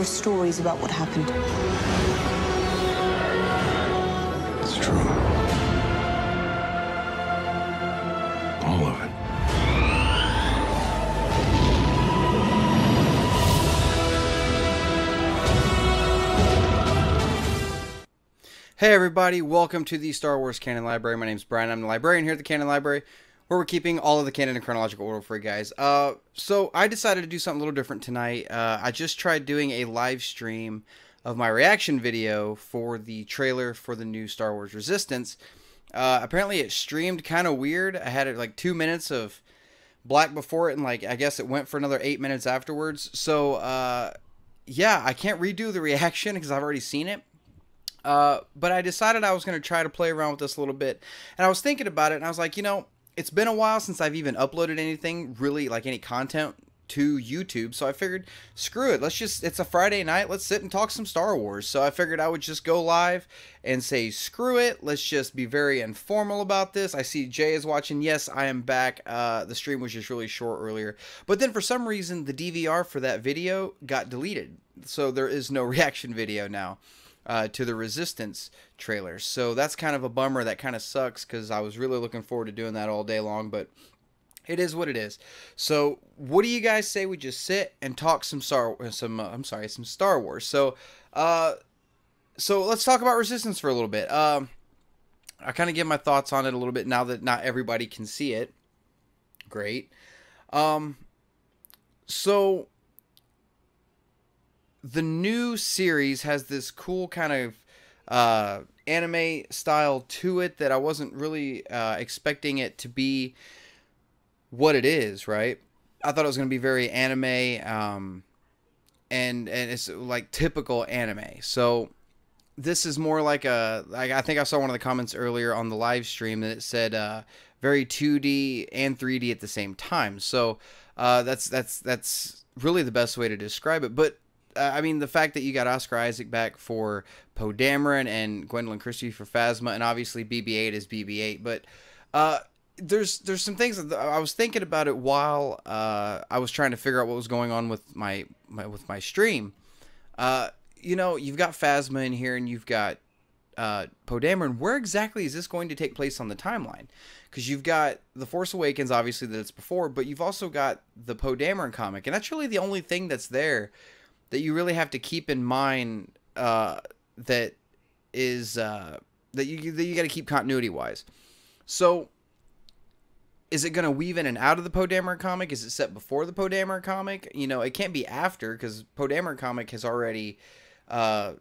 stories about what happened. It's true. All of it. Hey everybody, welcome to the Star Wars Canon Library. My name's Brian. I'm the librarian here at the Canon Library, where we're keeping all of the canon in chronological order for you guys. So I decided to do something a little different tonight. I just tried doing a live stream of my reaction video for the trailer for the new Star Wars Resistance. Apparently it streamed kind of weird. I had it like 2 minutes of black before it, and like I guess it went for another 8 minutes afterwards. So yeah, I can't redo the reaction because I've already seen it. But I decided I was going to try to play around with this a little bit, and I was thinking about it, and I was like, you know, it's been a while since I've even uploaded anything, really, like any content to YouTube, so I figured, screw it, it's a Friday night, let's sit and talk some Star Wars. So I figured I would just go live and say, screw it, let's just be very informal about this. I see Jay is watching. Yes, I am back. The stream was just really short earlier, but then for some reason, the DVR for that video got deleted, so there is no reaction video now to the Resistance trailer. So that's kind of a bummer. That kind of sucks because I was really looking forward to doing that all day long, but it is what it is. So what do you guys say we just sit and talk some Star Wars? So so let's talk about Resistance for a little bit. I kind of give my thoughts on it a little bit now that not everybody can see it. Great. So the new series has this cool kind of anime style to it that I wasn't really expecting it to be what it is, right? I thought it was going to be very anime, and it's like typical anime. So this is more like I think I saw one of the comments earlier on the live stream that it said very 2D and 3D at the same time. So that's really the best way to describe it. But I mean, the fact that you got Oscar Isaac back for Poe Dameron and Gwendolyn Christie for Phasma, and obviously BB-8 is BB-8, but there's some things that I was thinking about it while I was trying to figure out what was going on with my stream. You know, you've got Phasma in here, and you've got Poe Dameron. Where exactly is this going to take place on the timeline? Because you've got The Force Awakens, obviously, that it's before, but you've also got the Poe Dameron comic, and that's really the only thing that's there that you really have to keep in mind, that is that you got to keep continuity wise. So is it going to weave in and out of the Poe Dameron comic? Is it set before the Poe Dameron comic? You know, it can't be after, because Poe Dameron comic has already kind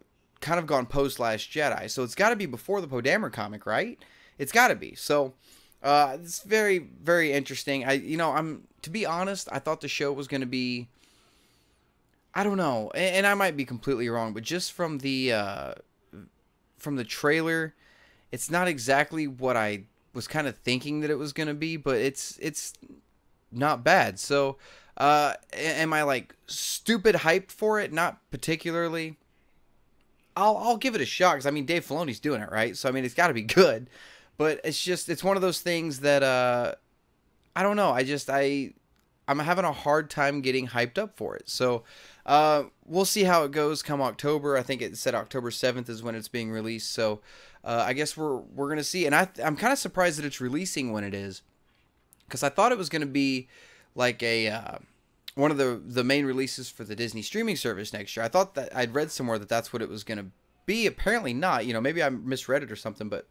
of gone post Last Jedi. So it's got to be before the Poe Dameron comic, right? It's got to be. So it's very, very interesting. To be honest, I thought the show was going to be, I don't know, and I might be completely wrong, but just from the trailer, it's not exactly what I was kind of thinking that it was going to be, but it's not bad. So, am I like stupid hyped for it? Not particularly. I'll give it a shot, because I mean, Dave Filoni's doing it, right? So I mean, it's got to be good, but it's one of those things that I don't know. I'm having a hard time getting hyped up for it. So we'll see how it goes come October. I think it said October 7th is when it's being released. So I guess we're going to see. And I'm kind of surprised that it's releasing when it is, because I thought it was going to be like a one of the main releases for the Disney streaming service next year. I thought that I'd read somewhere that that's what it was going to be. Apparently not. You know, maybe I misread it or something, but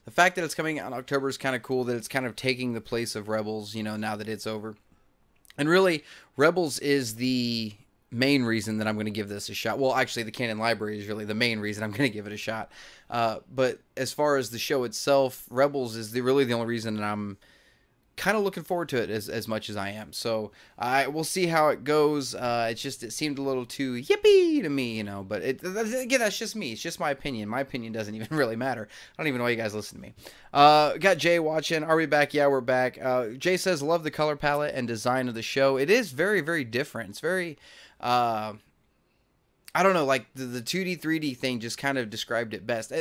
the fact that it's coming out in October is kind of cool, that it's kind of taking the place of Rebels, you know, now that it's over. And really, Rebels is the main reason that I'm going to give this a shot. Well, actually, the Canon Library is really the main reason I'm going to give it a shot. But as far as the show itself, Rebels is really the only reason that I'm kind of looking forward to it as much as I am. So we'll see how it goes. It seemed a little too yippee to me, you know. But again, that's just me. It's just my opinion. My opinion doesn't even really matter. I don't even know why you guys listen to me. Got Jay watching. Are we back? Yeah, we're back. Jay says, love the color palette and design of the show. It is very, very different. It's very, I don't know, like the 2D, 3D thing just kind of described it best.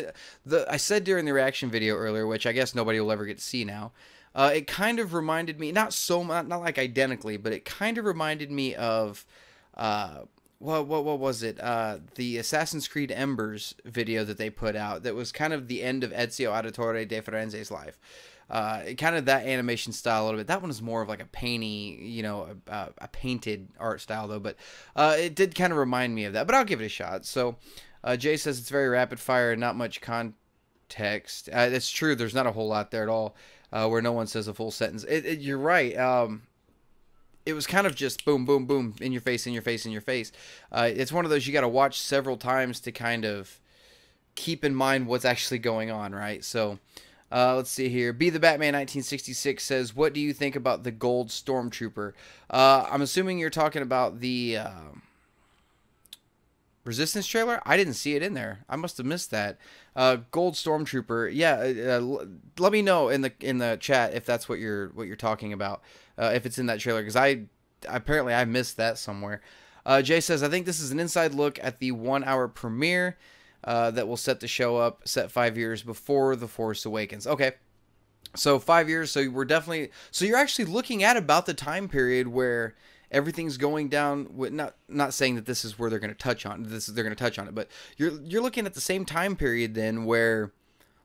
I said during the reaction video earlier, which I guess nobody will ever get to see now, it kind of reminded me, not like identically, but it kind of reminded me of what was it? The Assassin's Creed Embers video that they put out that was kind of the end of Ezio Auditore de Firenze's life. Kind of that animation style a little bit. That one is more of like a painty, a painted art style though. But it did kind of remind me of that. But I'll give it a shot. So Jay says it's very rapid fire and not much context. That's true. There's not a whole lot there at all, where no one says a full sentence. You're right. It was kind of just boom, boom, boom, in your face, in your face, in your face. It's one of those you got to watch several times to kind of keep in mind what's actually going on, right? So let's see here. Be the Batman 1966 says, what do you think about the Gold Stormtrooper? I'm assuming you're talking about the Resistance trailer. I didn't see it in there. I must have missed that. Gold Stormtrooper. Yeah, let me know in the chat if that's what you're talking about. If it's in that trailer, because I missed that somewhere. Jay says, I think this is an inside look at the 1 hour premiere that will set the show up, set 5 years before The Force Awakens. Okay, so 5 years. So you're actually looking at about the time period where everything's going down. With, not saying that this is where they're going to touch on this. They're going to touch on it, but you're looking at the same time period then where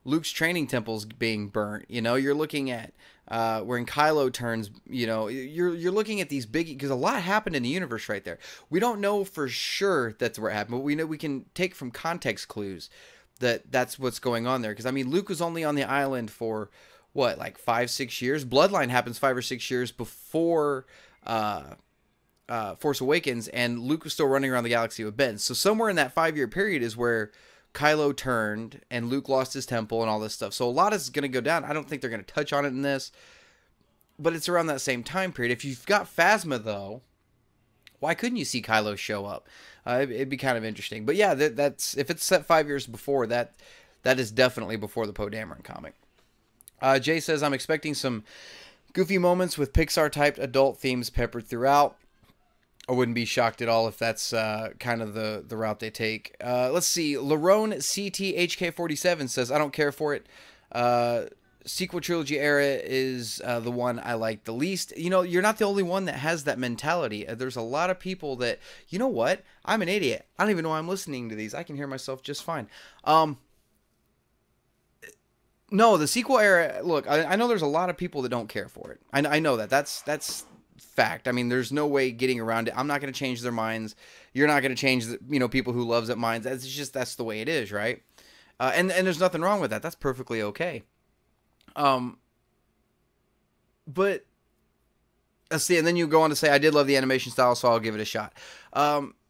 Luke's training temple's being burnt. You're looking at when Kylo turns. You're looking at these big, because a lot happened in the universe right there. We don't know for sure that's where it happened, but we know we can take from context clues that that's what's going on there. Because I mean, Luke was only on the island for what, like 5-6 years. Bloodline happens 5 or 6 years before Force Awakens, and Luke was still running around the galaxy with Ben. So somewhere in that 5-year period is where Kylo turned and Luke lost his temple and all this stuff. So a lot is going to go down. I don't think they're going to touch on it in this, but it's around that same time period. If you've got Phasma though, why couldn't you see Kylo show up? It'd be kind of interesting. But yeah, that's if it's set 5 years before that is definitely before the Poe Dameron comic. Jay says, I'm expecting some goofy moments with Pixar typed adult themes peppered throughout. I wouldn't be shocked at all if that's kind of the route they take. Let's see. Larone CTHK47 says, I don't care for it. Sequel trilogy era is the one I like the least. You're not the only one that has that mentality. There's a lot of people that, you know what? I'm an idiot. I don't even know I'm listening to these. I can hear myself just fine. No, the sequel era, look, I know there's a lot of people that don't care for it. I know that. That's fact. I mean, there's no way getting around it. I'm not going to change their minds. You're not going to change people who loves it minds. That's the way it is, right? And there's nothing wrong with that. That's perfectly okay. But let's see, and then you go on to say, I did love the animation style, so I'll give it a shot.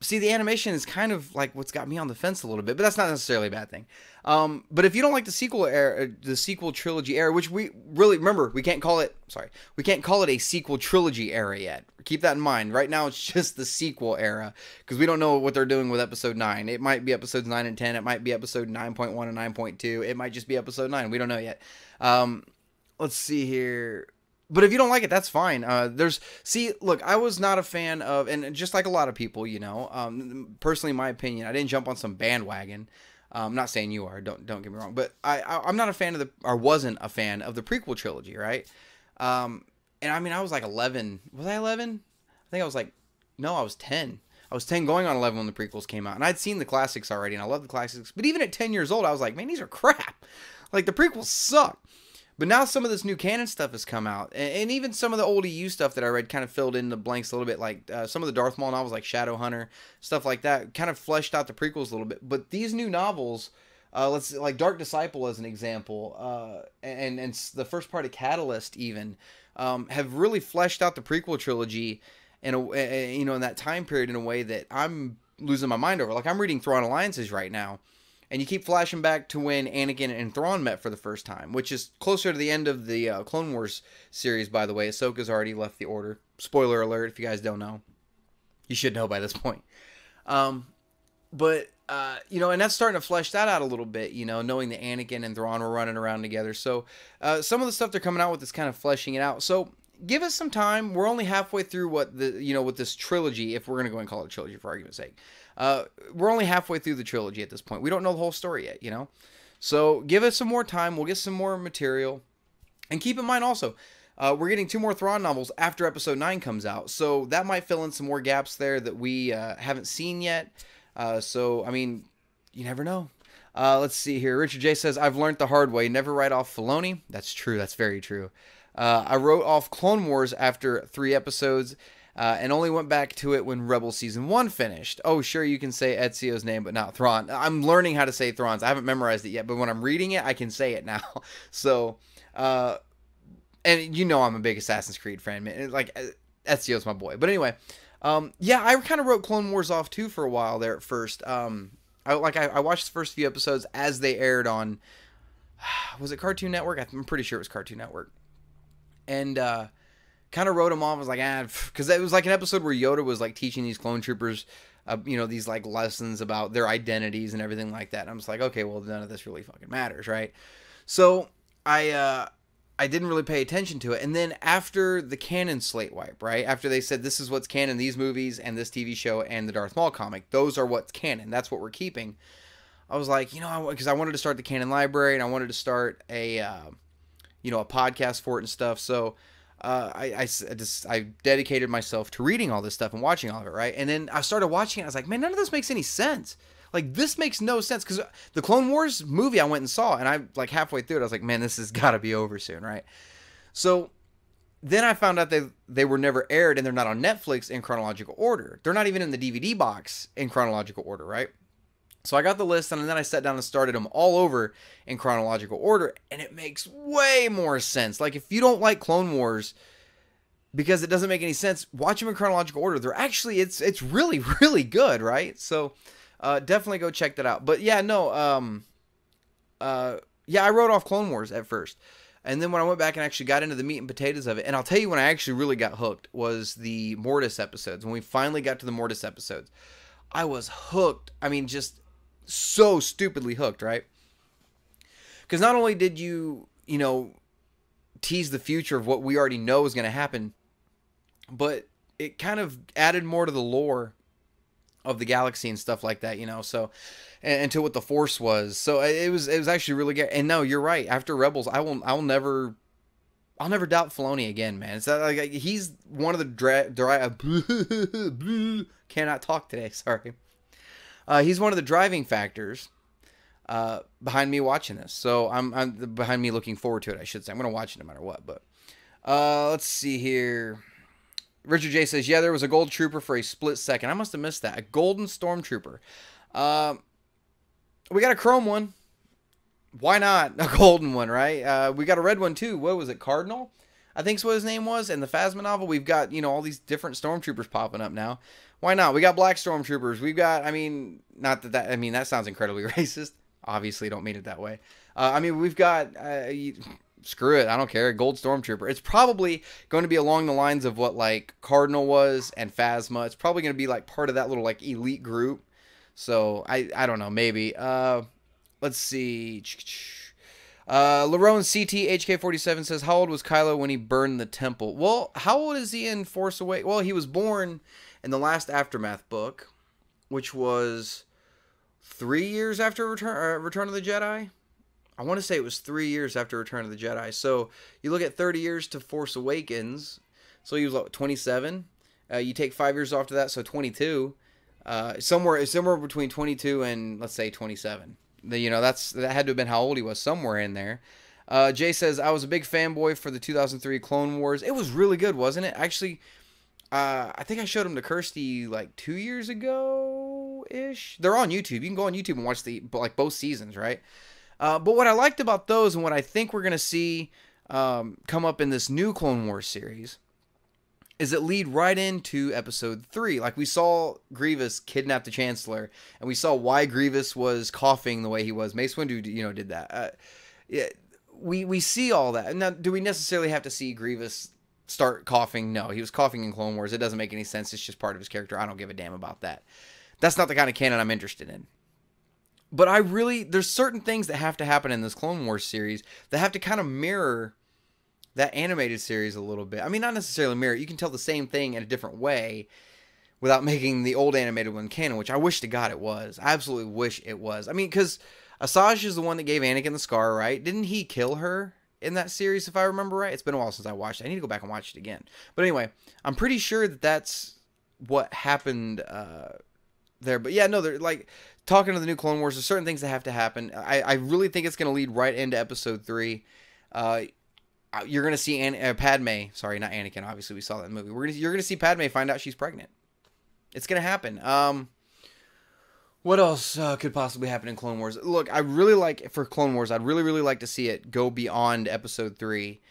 See, the animation is kind of like what's got me on the fence a little bit, but that's not necessarily a bad thing. But if you don't like the sequel era, the sequel trilogy era, which we really, remember, we can't call it a sequel trilogy era yet. Keep that in mind. Right now, it's just the sequel era, because we don't know what they're doing with episode 9. It might be episodes 9 and 10. It might be episode 9.1 and 9.2. It might just be episode 9. We don't know yet. Let's see here. But if you don't like it, that's fine. Look, I was not a fan of, and just like a lot of people, personally, in my opinion, I didn't jump on some bandwagon. I'm not saying you are, don't get me wrong, but I'm not a fan of wasn't a fan of the prequel trilogy, right? And I mean, I was like 11. Was I 11? I think I was I was 10. I was 10 going on 11 when the prequels came out, and I'd seen the classics already, and I love the classics. But even at 10 years old, I was like, man, these are crap. Like, the prequels suck. But now some of this new canon stuff has come out, and even some of the old EU stuff that I read kind of filled in the blanks a little bit, like some of the Darth Maul novels like Shadowhunter, stuff like that, kind of fleshed out the prequels a little bit. But these new novels, like Dark Disciple as an example, and the first part of Catalyst even, have really fleshed out the prequel trilogy in that time period in a way that I'm losing my mind over. Like, I'm reading Thrawn Alliances right now. And you keep flashing back to when Anakin and Thrawn met for the first time, which is closer to the end of the Clone Wars series, by the way. Ahsoka's already left the Order. Spoiler alert, if you guys don't know. You should know by this point. And that's starting to flesh that out a little bit, knowing that Anakin and Thrawn were running around together. So some of the stuff they're coming out with is kind of fleshing it out. So give us some time. We're only halfway through with this trilogy, if we're going to go and call it a trilogy for argument's sake. We're only halfway through the trilogy at this point. We don't know the whole story yet, So give us some more time. We'll get some more material. And keep in mind also, we're getting 2 more Thrawn novels after episode 9 comes out. So that might fill in some more gaps there that we haven't seen yet. So, I mean, you never know. Let's see here. Richard J says, I've learned the hard way. Never write off Filoni. That's true. That's very true. I wrote off Clone Wars after 3 episodes and only went back to it when Rebel Season 1 finished. Oh, sure, you can say Ezio's name, but not Thrawn. I'm learning how to say Thrawn's. I haven't memorized it yet, but when I'm reading it, I can say it now. So, and you know I'm a big Assassin's Creed fan, man. Like, Ezio's my boy. But anyway, yeah, I kind of wrote Clone Wars off, too, for a while there at first. I watched the first few episodes as they aired on, was it Cartoon Network? I'm pretty sure it was Cartoon Network. And kind of wrote them off. I was like, because it was like an episode where Yoda was like teaching these clone troopers, you know, these like lessons about their identities and everything like that. And I'm just like, okay, well, none of this really fucking matters, right? So I didn't really pay attention to it. And then after the canon slate wipe, right? After they said this is what's canon, these movies and this TV show and the Darth Maul comic, those are what's canon. That's what we're keeping. I was like, you know, because I wanted to start the canon library and I wanted to start a, you know, a podcast for it and stuff. So I dedicated myself to reading all this stuff and watching all of it, right? And then I started watching it. I was like, man, none of this makes any sense. Like, this makes no sense. Because the Clone Wars movie I went and saw, and I, like, halfway through it, I was like, man, this has got to be over soon, right? So then I found out they were never aired, and they're not on Netflix in chronological order. They're not even in the DVD box in chronological order, right? So I got the list, and then I sat down and started them all over in chronological order, and it makes way more sense. Like, if you don't like Clone Wars because it doesn't make any sense, watch them in chronological order. They're actually, it's really, really good, right? So definitely go check that out. But yeah, no, yeah, I wrote off Clone Wars at first. And then when I went back and actually got into the meat and potatoes of it, and I'll tell you when I actually really got hooked was the Mortis episodes. When we finally got to the Mortis episodes, I was hooked. I mean, just so stupidly hooked, right? Because not only did you know, tease the future of what we already know is going to happen, but it kind of added more to the lore of the galaxy and stuff like that, you know, so, and to what the Force was. So it was actually really good. And no, you're right. After Rebels, I'll never doubt Filoni again, man. It's like he's one of the cannot talk today. Sorry. He's one of the driving factors behind me watching this. So I'm behind me looking forward to it, I should say. I'm going to watch it no matter what. But let's see here. Richard J says, yeah, there was a gold trooper for a split second. I must have missed that. A golden stormtrooper. We got a chrome one. Why not a golden one, right? We got a red one too. What was it? Cardinal? I think is what his name was. In the Phasma novel, we've got, you know, all these different stormtroopers popping up now. Why not? We got black stormtroopers. We've got, I mean, not that, I mean, that sounds incredibly racist. Obviously, don't mean it that way. I mean, we've got, screw it, I don't care, gold stormtrooper. It's probably going to be along the lines of what, like, Cardinal was and Phasma. It's probably going to be, like, part of that little, like, elite group. So, I don't know, maybe. Let's see. Larone CT HK47 says, how old was Kylo when he burned the temple? Well, how old is he in Force Awakens? Well, he was born in the last Aftermath book, which was 3 years after Return of the Jedi. I want to say it was 3 years after Return of the Jedi. So you look at 30 years to Force Awakens. So he was like 27. You take 5 years off to that, so 22. Somewhere between 22 and let's say 27. You know, that had to have been how old he was, somewhere in there. Jay says, I was a big fanboy for the 2003 Clone Wars. It was really good, wasn't it? Actually, I think I showed them to Kirsty like 2 years ago-ish. They're on YouTube. You can go on YouTube and watch both seasons, right? But what I liked about those and what I think we're going to see come up in this new Clone Wars series is it lead right into episode 3. Like, we saw Grievous kidnap the Chancellor, and we saw why Grievous was coughing the way he was. Mace Windu, you know, did that. Yeah, we see all that. Now, do we necessarily have to see Grievous start coughing? No, he was coughing in Clone Wars. It doesn't make any sense. It's just part of his character. I don't give a damn about that. That's not the kind of canon I'm interested in. But there's certain things that have to happen in this Clone Wars series that have to kind of mirror that animated series a little bit. I mean, not necessarily mirror. You can tell the same thing in a different way without making the old animated one canon, which I wish to God it was. I absolutely wish it was. I mean, because Asajj is the one that gave Anakin the scar, right? Didn't he kill her in that series, if I remember right. It's been a while since I watched it. I need to go back and watch it again. But anyway, I'm pretty sure that that's what happened there. But yeah, no, they're like talking to the new Clone Wars. There's certain things that have to happen. I really think it's going to lead right into Episode 3. You're going to see Padme. Sorry, not Anakin. Obviously, we saw that in the movie. You're going to see Padme find out she's pregnant. It's going to happen. What else could possibly happen in Clone Wars? Look, I really like, for Clone Wars, I'd really, really like to see it go beyond Episode 3.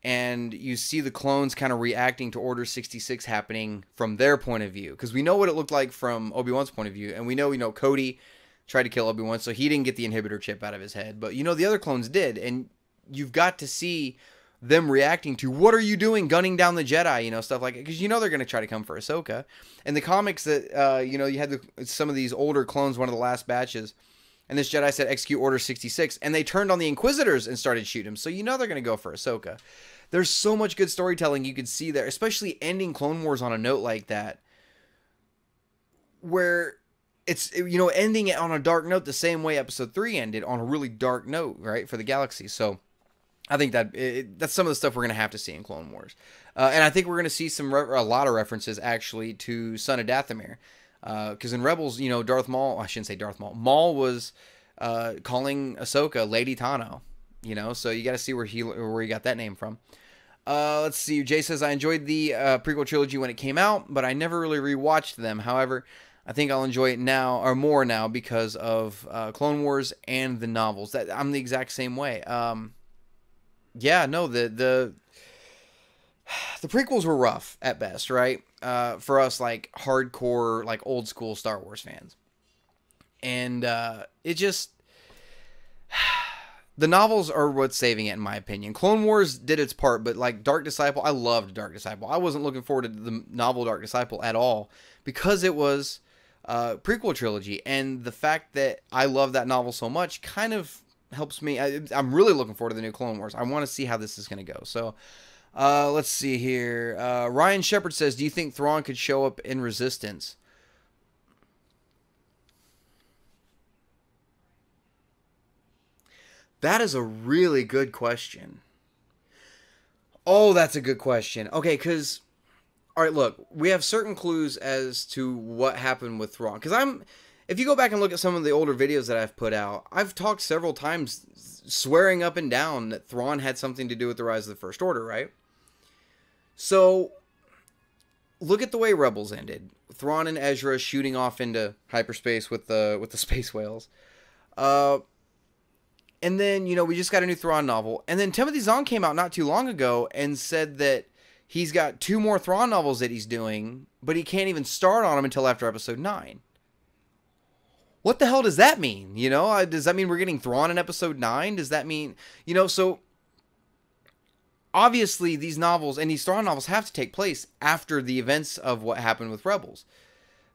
And you see the clones kind of reacting to Order 66 happening from their point of view. Because we know what it looked like from Obi-Wan's point of view. And we know, Cody tried to kill Obi-Wan, so he didn't get the inhibitor chip out of his head. But, the other clones did. And you've got to see them reacting to, what are you doing gunning down the Jedi, stuff like it, because they're going to try to come for Ahsoka. And the comics that you had some of these older clones, one of the last batches, and this Jedi said execute Order 66, and they turned on the Inquisitors and started shooting him, so they're going to go for Ahsoka. There's so much good storytelling you could see there, especially ending Clone Wars on a note like that, where it's ending it on a dark note the same way Episode 3 ended, on a really dark note, right, for the galaxy. So I think that's some of the stuff we're going to have to see in Clone Wars. And I think we're going to see a lot of references, actually, to Son of Dathomir. Because in Rebels, Darth Maul... I shouldn't say Darth Maul. Maul was calling Ahsoka Lady Tano. So you got to see where he got that name from. Let's see. Jay says, I enjoyed the prequel trilogy when it came out, but I never really rewatched them. However, I think I'll enjoy it now, or more now, because of Clone Wars and the novels. I'm the exact same way. Yeah, no, the prequels were rough at best, right? For us, like, hardcore, like, old school Star Wars fans. And it just... The novels are what's saving it, in my opinion. Clone Wars did its part, but, like, Dark Disciple, I loved Dark Disciple. I wasn't looking forward to the novel Dark Disciple at all, because it was prequel trilogy. And the fact that I love that novel so much kind of helps me. I'm really looking forward to the new Clone Wars. I want to see how this is going to go. So let's see here. Ryan Shepard says, do you think Thrawn could show up in Resistance? That is a really good question. Oh, that's a good question. Okay, because, all right, look, we have certain clues as to what happened with Thrawn. Because if you go back and look at some of the older videos that I've put out, I've talked several times swearing up and down that Thrawn had something to do with the rise of the First Order, right? So, look at the way Rebels ended. Thrawn and Ezra shooting off into hyperspace with the space whales. And then, we just got a new Thrawn novel. And then Timothy Zahn came out not too long ago and said that he's got 2 more Thrawn novels that he's doing, but he can't even start on them until after Episode 9. What the hell does that mean? Does that mean we're getting Thrawn in Episode 9? Does that mean, so obviously these novels and these Thrawn novels have to take place after the events of what happened with Rebels.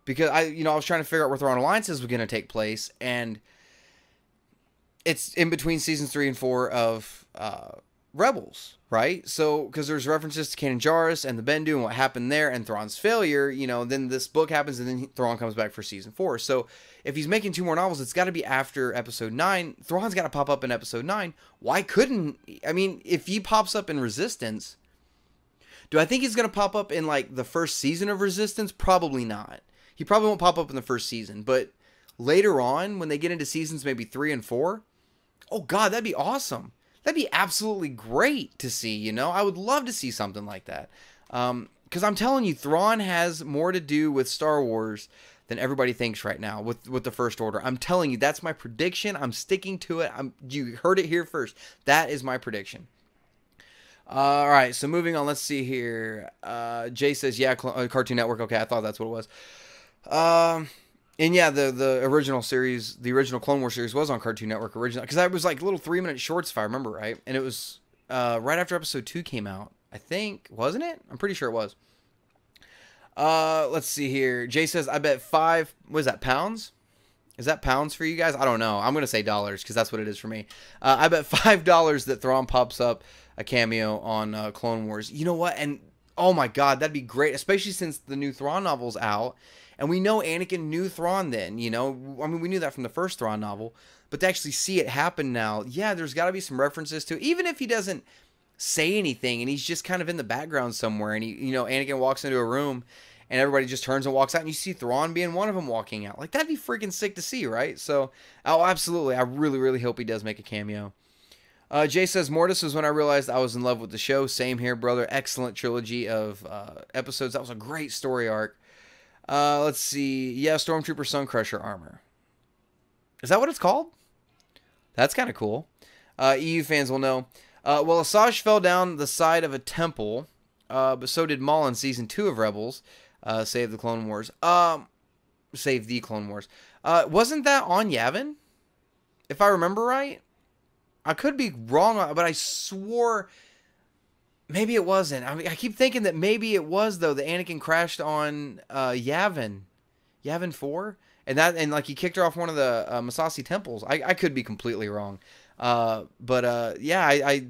Because I was trying to figure out where Thrawn Alliances was going to take place, and it's in between seasons 3 and 4 of Rebels, right? So, because there's references to Kanan Jarrus and the Bendu and what happened there and Thrawn's failure, then this book happens and then Thrawn comes back for season 4. So, if he's making 2 more novels, it's got to be after Episode 9. Thrawn's got to pop up in Episode 9. Why couldn't... if he pops up in Resistance, do I think he's going to pop up in, like, the first season of Resistance? Probably not. He probably won't pop up in the first season, but later on, when they get into seasons maybe 3 and 4, oh god, that'd be awesome. That'd be absolutely great to see, I would love to see something like that. Because I'm telling you, Thrawn has more to do with Star Wars than everybody thinks right now with the First Order. I'm telling you, that's my prediction. I'm sticking to it. You heard it here first. That is my prediction. All right, so moving on. Let's see here. Jay says, yeah, Cartoon Network. Okay, I thought that's what it was. And yeah, the original series, the original Clone Wars series was on Cartoon Network originally. Because that was like little 3-minute shorts, if I remember right. And it was right after Episode 2 came out, I think. Wasn't it? I'm pretty sure it was. Let's see here. Jay says, I bet what is that, pounds? Is that pounds for you guys? I don't know. I'm going to say dollars because that's what it is for me. I bet $5 that Thrawn pops up a cameo on Clone Wars. You know what? And Oh my God, that'd be great, especially since the new Thrawn novel's out. And we know Anakin knew Thrawn then, you know? I mean, we knew that from the first Thrawn novel. But to actually see it happen now, yeah, there's got to be some references to it. Even if he doesn't say anything and he's just kind of in the background somewhere and Anakin walks into a room and everybody just turns and walks out and you see Thrawn being one of them walking out. Like, that'd be freaking sick to see, right? So, oh, absolutely. I really, really hope he does make a cameo. Jay says, Mortis was when I realized I was in love with the show. Same here, brother. Excellent trilogy of episodes. That was a great story arc. Let's see. Yeah, Stormtrooper Suncrusher armor. Is that what it's called? That's kind of cool. EU fans will know. Well, Asajj fell down the side of a temple, but so did Maul in Season 2 of Rebels. Save the Clone Wars. Save the Clone Wars. Wasn't that on Yavin? If I remember right? I could be wrong, but I swore maybe it wasn't. I mean, I keep thinking that maybe it was, though. The Anakin crashed on Yavin 4, and like he kicked her off one of the Masasi temples. I could be completely wrong, but yeah, I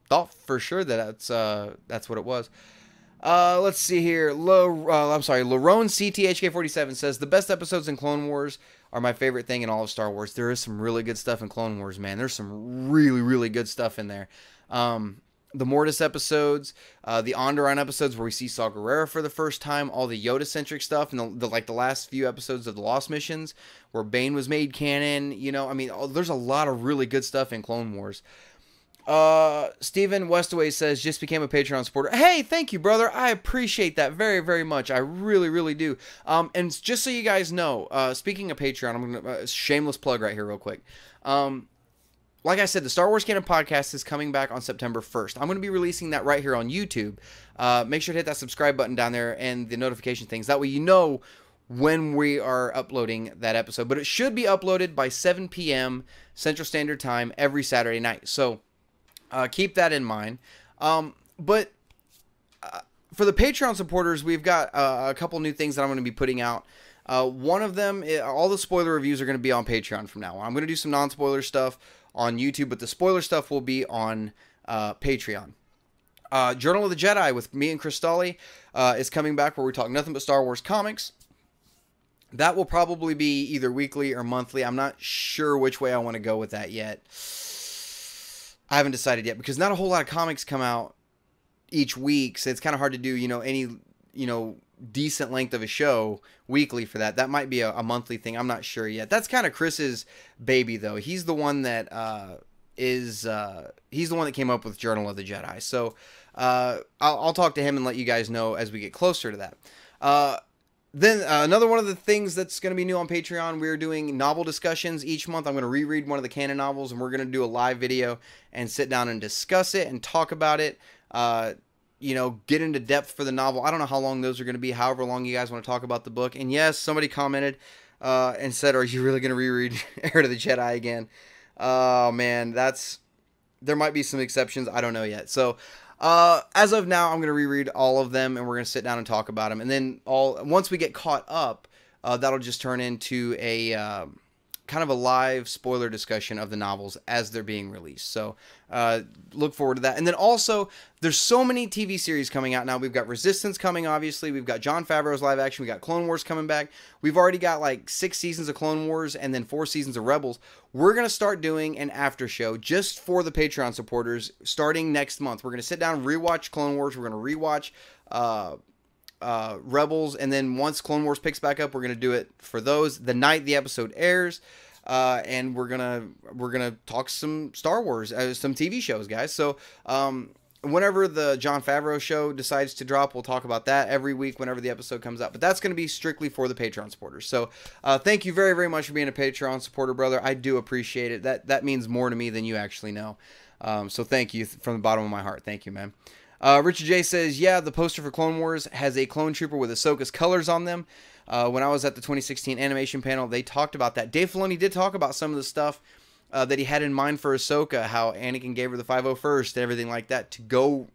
thought for sure that that's what it was. Let's see here. Larone CTHK47 says the best episodes in Clone Wars are my favorite thing in all of Star Wars. There is some really good stuff in Clone Wars, man. There's some really, really good stuff in there. The Mortis episodes, the Onderon episodes where we see Saw Gerrera for the first time, all the Yoda-centric stuff, and the last few episodes of the Lost Missions where Bane was made canon. You know, I mean, there's a lot of really good stuff in Clone Wars. Stephen Westaway says, just became a Patreon supporter. Hey, thank you, brother. I appreciate that very, very much. I really, really do. And just so you guys know, speaking of Patreon, I'm going to, shameless plug right here real quick. Like I said, the Star Wars Canon podcast is coming back on September 1st. I'm going to be releasing that right here on YouTube. Make sure to hit that subscribe button down there and the notification things. That way you know when we are uploading that episode. But it should be uploaded by 7 p.m. Central Standard Time every Saturday night. So, keep that in mind. But for the Patreon supporters, we've got a couple new things that I'm going to be putting out. One of them, all the spoiler reviews are going to be on Patreon from now on. I'm going to do some non-spoiler stuff on YouTube, but the spoiler stuff will be on Patreon. Journal of the Jedi with me and Cristalli is coming back, where we talk nothing but Star Wars comics. That will probably be either weekly or monthly. I'm not sure which way I want to go with that yet. I haven't decided yet, because not a whole lot of comics come out each week, so it's kind of hard to do, any, decent length of a show weekly for that. That might be a monthly thing. I'm not sure yet. That's kind of Chris's baby, though. He's the one that he's the one that came up with Journal of the Jedi. So I'll talk to him and let you guys know as we get closer to that. Then another one of the things that's going to be new on Patreon, we're doing novel discussions each month. I'm going to reread one of the canon novels, and we're going to do a live video and sit down and discuss it and talk about it. Get into depth for the novel. I don't know how long those are going to be, however long you guys want to talk about the book. And yes, somebody commented and said, are you really going to reread Heir to the Jedi again? Oh, man, there might be some exceptions. I don't know yet. So, as of now, I'm going to reread all of them, and we're going to sit down and talk about them. And then once we get caught up, that'll just turn into a kind of a live spoiler discussion of the novels as they're being released. So look forward to that. And then also, there's so many TV series coming out now. We've got Resistance coming, obviously. We've got Jon Favreau's live action. We got Clone Wars coming back. We've already got like 6 seasons of Clone Wars and then 4 seasons of Rebels. We're going to start doing an after show just for the Patreon supporters starting next month. We're going to sit down and rewatch Clone Wars. We're going to rewatch Rebels, and then once Clone Wars picks back up, we're going to do it for those the night the episode airs. And we're gonna talk some Star Wars, some TV shows, guys. So whenever the Jon Favreau show decides to drop, we'll talk about that every week whenever the episode comes out. But that's going to be strictly for the Patreon supporters. So thank you very, very much for being a Patreon supporter, brother. I do appreciate it. That means more to me than you actually know. So thank you from the bottom of my heart. Thank you, man. Richard J says, yeah, the poster for Clone Wars has a clone trooper with Ahsoka's colors on them. When I was at the 2016 animation panel, they talked about that. Dave Filoni did talk about some of the stuff that he had in mind for Ahsoka, how Anakin gave her the 501st and everything like that to go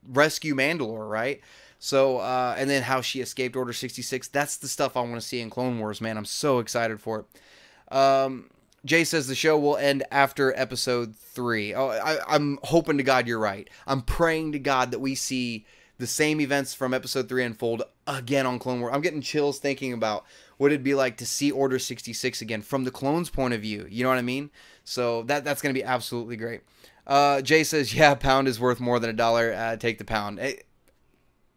rescue Mandalore, right? So, and then how she escaped Order 66. That's the stuff I want to see in Clone Wars, man. I'm so excited for it. Jay says the show will end after episode 3. Oh, I'm hoping to God you're right. I'm praying to God that we see the same events from episode 3 unfold again on Clone Wars. I'm getting chills thinking about what it'd be like to see Order 66 again from the clones' point of view. You know what I mean? So that's going to be absolutely great. Jay says, yeah, a pound is worth more than $1. Take the pound.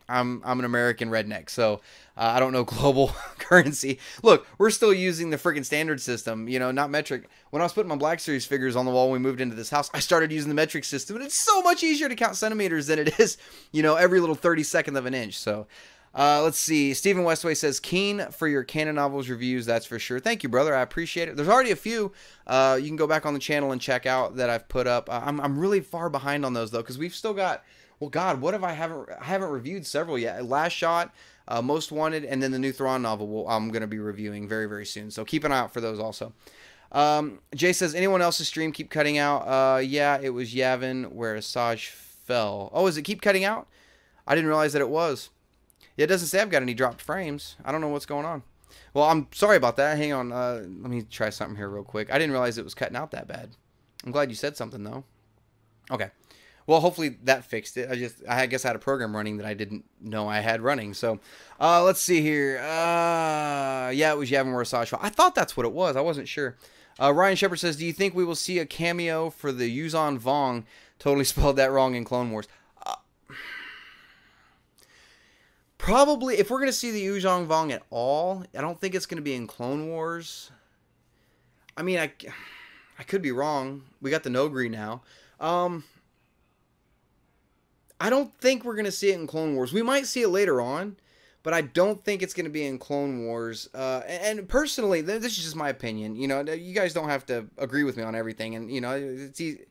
I'm an American redneck, so I don't know global currency. Look, we're still using the freaking standard system, you know, not metric. When I was putting my Black Series figures on the wall when we moved into this house, I started using the metric system, and it's so much easier to count centimeters than it is, you know, every little 32nd of an inch. So let's see. Stephen Westway says, keen for your Canon novels reviews, that's for sure. Thank you, brother. I appreciate it. There's already a few you can go back on the channel and check out that I've put up. I'm really far behind on those, though, because we've still got... Well, God, what have I haven't reviewed several yet. Last Shot, Most Wanted, and then the new Thrawn novel I'm going to be reviewing very, very soon. So keep an eye out for those also. Jay says, anyone else's stream keep cutting out? Yeah, it was Yavin where Asajj fell. Oh, is it keep cutting out? I didn't realize that it was. Yeah, it doesn't say I've got any dropped frames. I don't know what's going on. Well, I'm sorry about that. Hang on. Let me try something here real quick. I didn't realize it was cutting out that bad. I'm glad you said something, though. Okay. Well, hopefully that fixed it. I guess I had a program running that I didn't know I had running. So, let's see here. Yeah, it was Yavin where Asajj fell. I thought that's what it was. I wasn't sure. Ryan Shepard says, do you think we will see a cameo for the Yuzhan Vong? Totally spelled that wrong in Clone Wars. Probably, if we're going to see the Yuzhan Vong at all, I don't think it's going to be in Clone Wars. I mean, I could be wrong. We got the Nogri now. I don't think we're going to see it in Clone Wars. We might see it later on, but I don't think it's going to be in Clone Wars. And personally, this is just my opinion. You know, you guys don't have to agree with me on everything. And, you know, it's easy.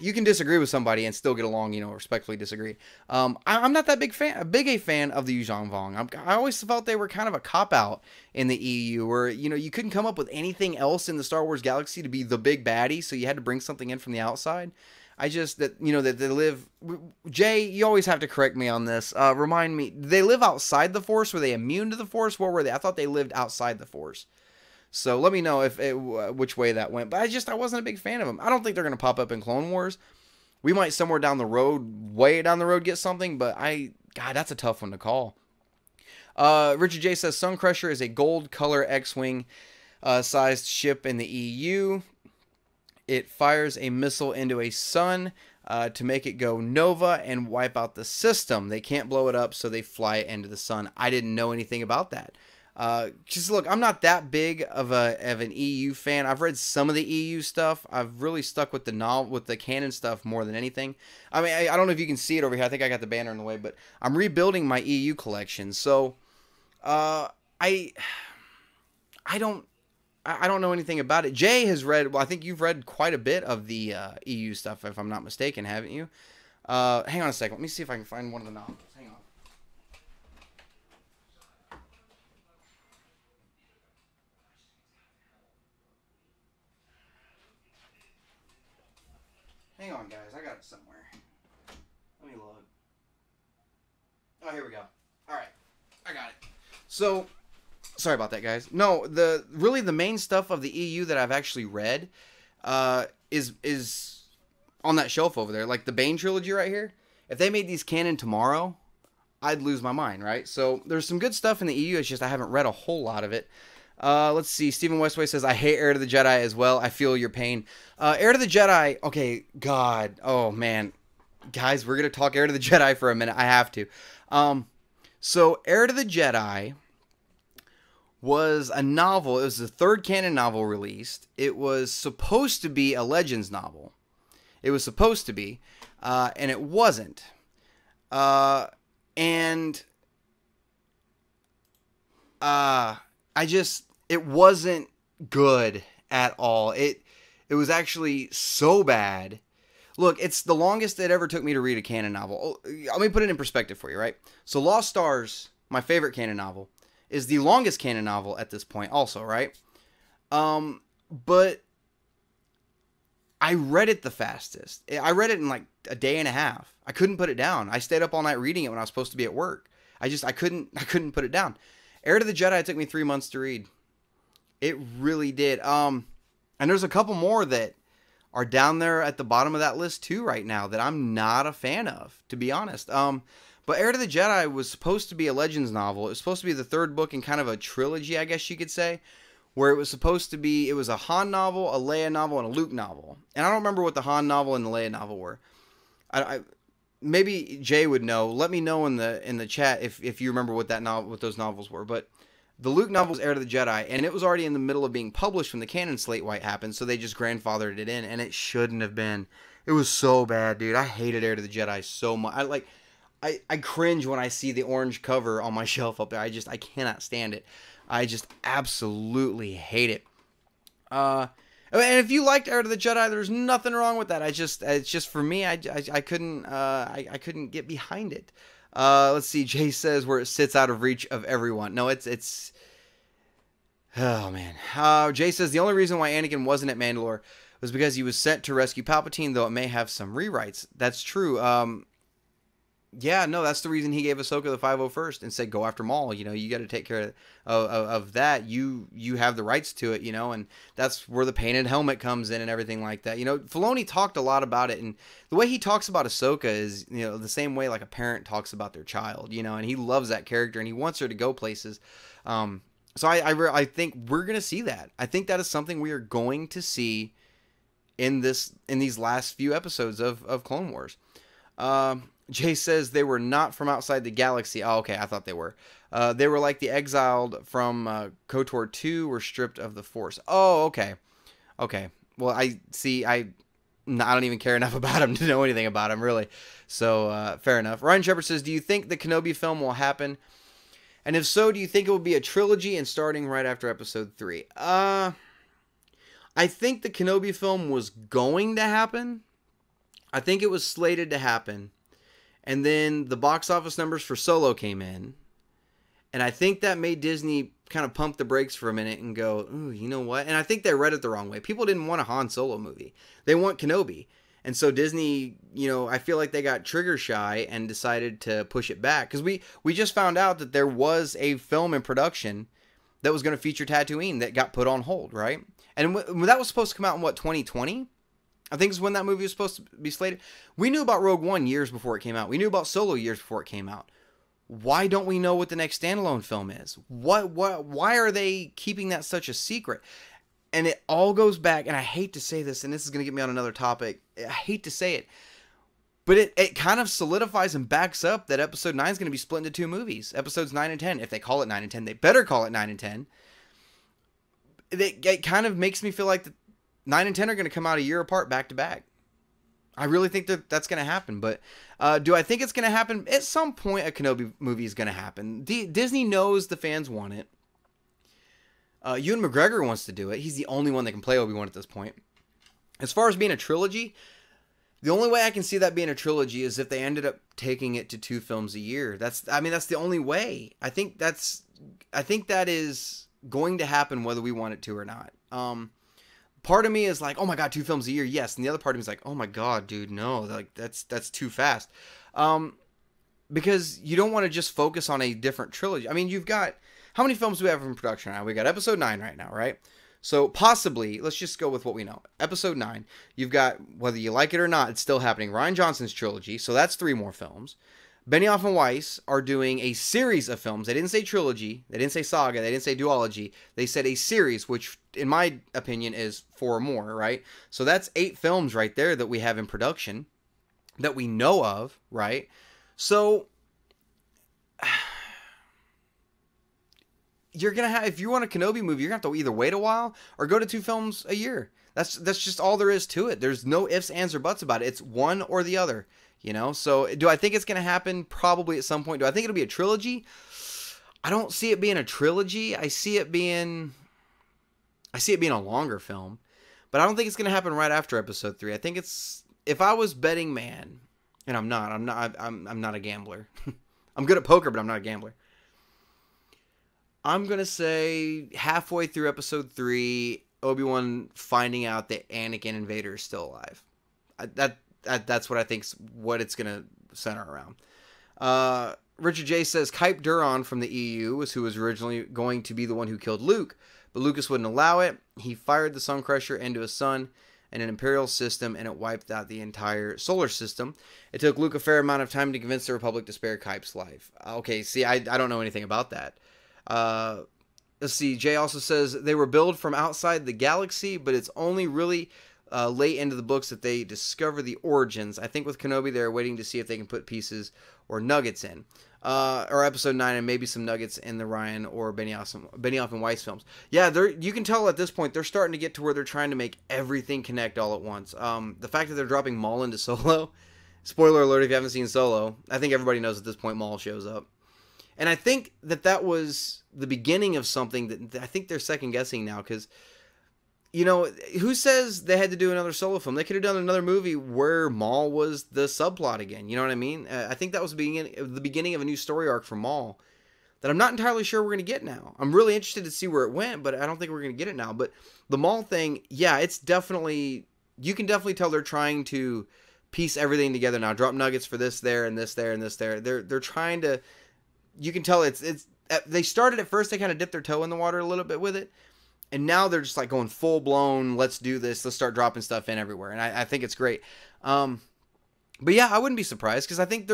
You can disagree with somebody and still get along, you know, respectfully disagree. I'm not that big a fan of the Yuzhan Vong. I always felt they were kind of a cop-out in the EU where, you know, you couldn't come up with anything else in the Star Wars galaxy to be the big baddie, so you had to bring something in from the outside. That they live... Jay, you always have to correct me on this. Remind me, they live outside the Force? Were they immune to the Force? What were they? I thought they lived outside the Force. So let me know which way that went. But I wasn't a big fan of them. I don't think they're going to pop up in Clone Wars. We might somewhere down the road, way down the road, get something. But God, that's a tough one to call. Richard J says, Sun Crusher is a gold color X-Wing sized ship in the EU. It fires a missile into a sun to make it go nova and wipe out the system. They can't blow it up, so they fly it into the sun. I didn't know anything about that. Just look, I'm not that big of an EU fan. I've read some of the EU stuff. I've really stuck with the Canon stuff more than anything. I mean, I don't know if you can see it over here. I think I got the banner in the way, but I'm rebuilding my EU collection. So, I don't know anything about it. Jay has read, well, I think you've read quite a bit of the EU stuff, if I'm not mistaken, haven't you? Hang on a second. Let me see if I can find one of the novels. Hang on. Hang on, guys. I got it somewhere. Let me look. Oh, here we go. All right. I got it. So... Sorry about that, guys. No, really the main stuff of the EU that I've actually read is on that shelf over there. Like the Bane trilogy right here. If they made these canon tomorrow, I'd lose my mind, right? So there's some good stuff in the EU. It's just I haven't read a whole lot of it. Let's see. Stephen Westway says, I hate Heir to the Jedi as well. I feel your pain. Heir to the Jedi. Okay, God. Oh, man. Guys, we're going to talk Heir to the Jedi for a minute. I have to. So Heir to the Jedi was a novel. It was the third canon novel released. It was supposed to be a Legends novel. It was supposed to be, and it wasn't. It wasn't good at all. It was actually so bad. Look, it's the longest it ever took me to read a canon novel. Let me put it in perspective for you, right? So Lost Stars, my favorite canon novel, is the longest canon novel at this point also, right? But I read it the fastest. I read it in like a day and a half. I couldn't put it down. I stayed up all night reading it when I was supposed to be at work. I couldn't put it down. Heir to the Jedi took me 3 months to read. It really did. And there's a couple more that are down there at the bottom of that list too right now that I'm not a fan of, to be honest. But But Heir to the Jedi was supposed to be a Legends novel. It was supposed to be the third book in kind of a trilogy, I guess you could say, where it was supposed to be, it was a Han novel, a Leia novel, and a Luke novel. And I don't remember what the Han novel and the Leia novel were. Maybe Jay would know. Let me know in the chat if you remember what those novels were. But the Luke novel was Heir to the Jedi, and it was already in the middle of being published when the Canon slate wipe happened, so they just grandfathered it in, and it shouldn't have been. It was so bad, dude. I hated Heir to the Jedi so much. I cringe when I see the orange cover on my shelf up there. I cannot stand it. I just absolutely hate it. And if you liked Heir to the Jedi, there's nothing wrong with that. It's just for me, I couldn't get behind it. Let's see. Jay says where it sits out of reach of everyone. No, it's. Oh man. Jay says the only reason why Anakin wasn't at Mandalore was because he was sent to rescue Palpatine, though it may have some rewrites. That's true. Yeah, no, that's the reason he gave Ahsoka the 501st and said, go after Maul. You know, you got to take care of that. You have the rights to it, you know, and that's where the painted helmet comes in and everything like that. You know, Filoni talked a lot about it, and the way he talks about Ahsoka is, you know, the same way like a parent talks about their child, you know, and he loves that character and he wants her to go places. So I think we're going to see that. I think that is something we are going to see in these last few episodes of Clone Wars. Jay says they were not from outside the galaxy. Oh, okay, I thought they were. They were like the exiled from KOTOR 2 were stripped of the Force. Oh, okay. Okay. Well, I don't even care enough about him to know anything about him, really. So, fair enough. Ryan Shepard says, do you think the Kenobi film will happen? And if so, do you think it will be a trilogy and starting right after Episode 3? I think the Kenobi film was going to happen. I think it was slated to happen. And then the box office numbers for Solo came in. And I think that made Disney kind of pump the brakes for a minute and go, ooh, you know what? And I think they read it the wrong way. People didn't want a Han Solo movie. They want Kenobi. And so Disney, you know, I feel like they got trigger shy and decided to push it back. Because we just found out that there was a film in production that was going to feature Tatooine that got put on hold, right? And that was supposed to come out in, 2020? I think is when that movie was supposed to be slated. We knew about Rogue One years before it came out. We knew about Solo years before it came out. Why don't we know what the next standalone film is? Why are they keeping that such a secret? And it all goes back, and I hate to say this, and this is going to get me on another topic. I hate to say it, but it kind of solidifies and backs up that Episode 9 is going to be split into two movies. Episodes 9 and 10. If they call it 9 and 10, they better call it 9 and 10. It kind of makes me feel like 9 and 10 are going to come out a year apart back to back. I really think that's going to happen. But do I think it's going to happen? At some point, a Kenobi movie is going to happen. Disney knows the fans want it. Ewan McGregor wants to do it. He's the only one that can play Obi-Wan at this point. As far as being a trilogy, the only way I can see that being a trilogy is if they ended up taking it to 2 films a year. That's the only way. I think that is going to happen whether we want it to or not. Part of me is like, oh my god, 2 films a year, yes. And the other part of me is like, oh my god, dude, no, like that's too fast. Because you don't want to just focus on a different trilogy. I mean, you've got, how many films do we have in production now? We got Episode 9 right now, right? So possibly, let's just go with what we know. Episode 9, you've got, whether you like it or not, it's still happening, Rian Johnson's trilogy, so that's 3 more films. Benioff and Weiss are doing a series of films. They didn't say trilogy. They didn't say saga. They didn't say duology. They said a series, which, in my opinion, is 4 or more, right? So that's 8 films right there that we have in production that we know of, right? So you're going to have, if you want a Kenobi movie, you're going to have to either wait a while or go to 2 films a year. That's just all there is to it. There's no ifs, ands, or buts about it. It's one or the other. You know, so do I think it's going to happen? Probably at some point. Do I think it'll be a trilogy? I don't see it being a trilogy. I see it being a longer film, but I don't think it's going to happen right after Episode 3. I think it's, if I was betting man, and I'm not a gambler. I'm good at poker, but I'm not a gambler. I'm going to say halfway through Episode 3, Obi-Wan finding out that Anakin and Vader is still alive. That's what I think's what it's going to center around. Richard J says Kype Duron from the EU was who was originally going to be the one who killed Luke, but Lucas wouldn't allow it. He fired the Suncrusher into his son, in an Imperial system, and it wiped out the entire solar system. It took Luke a fair amount of time to convince the Republic to spare Kype's life. Okay, see, I don't know anything about that. Let's see, Jay also says they were billed from outside the galaxy, but it's only really late into the books that they discover the origins. I think with Kenobi, they're waiting to see if they can put pieces or nuggets in. Or episode 9 and maybe some nuggets in the Ryan or Benioff and Weiss films. Yeah, you can tell at this point they're starting to get to where they're trying to make everything connect all at once. The fact that they're dropping Maul into Solo, spoiler alert if you haven't seen Solo, I think everybody knows at this point Maul shows up. And I think that was the beginning of something that I think they're second guessing now, because you know, who says they had to do another Solo film? They could have done another movie where Maul was the subplot again. You know what I mean? I think that was the beginning of a new story arc for Maul that I'm not entirely sure we're going to get now. I'm really interested to see where it went, but I don't think we're going to get it now. But the Maul thing, yeah, it's definitely, you can definitely tell they're trying to piece everything together now. Drop nuggets for this there and this there and this there. They're trying to, you can tell it's they started at first, they kind of dipped their toe in the water a little bit with it. And now they're just like going full blown, let's do this, let's start dropping stuff in everywhere. And I think it's great. But yeah, I wouldn't be surprised, because I think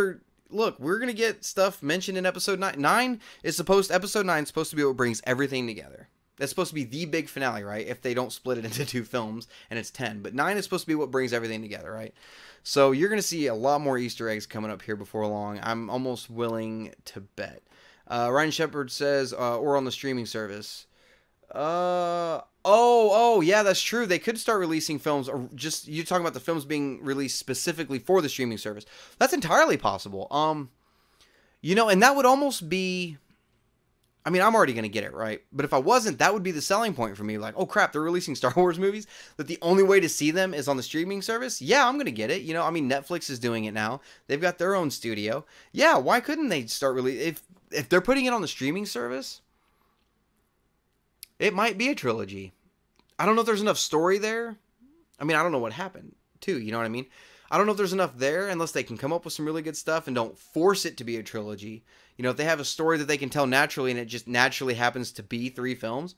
look, we're going to get stuff mentioned in episode 9. Episode 9 is supposed to be what brings everything together. That's supposed to be the big finale, right? If they don't split it into 2 films and it's 10. But 9 is supposed to be what brings everything together, right? So you're going to see a lot more Easter eggs coming up here before long. I'm almost willing to bet. Ryan Shepard says, or on the streaming service. Yeah, that's true. They could start releasing films, or just, you're talking about the films being released specifically for the streaming service. That's entirely possible. You know, and that would almost be, I mean, I'm already going to get it, right? But if I wasn't, that would be the selling point for me. Like, oh crap, they're releasing Star Wars movies, that the only way to see them is on the streaming service. Yeah, I'm going to get it. You know, I mean, Netflix is doing it now. They've got their own studio. Yeah, why couldn't they start if they're putting it on the streaming service? It might be a trilogy. I don't know if there's enough story there. I mean, I don't know what happened, too. You know what I mean? I don't know if there's enough there, unless they can come up with some really good stuff and don't force it to be a trilogy. You know, if they have a story that they can tell naturally and it just naturally happens to be 3 films,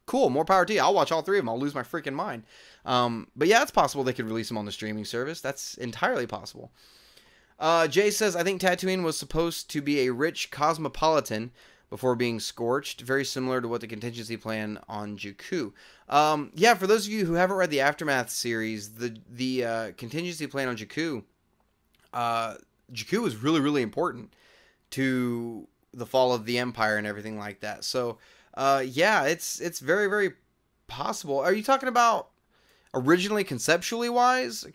cool, more power to you. I'll watch all 3 of them. I'll lose my freaking mind. But yeah, it's possible they could release them on the streaming service. That's entirely possible. Jay says, I think Tatooine was supposed to be a rich cosmopolitan before being scorched, very similar to what the contingency plan on Jakku. Yeah, for those of you who haven't read the Aftermath series, the contingency plan on Jakku, Jakku was really, really important to the fall of the Empire and everything like that. So, yeah, it's very, very possible. Are you talking about originally conception-wise,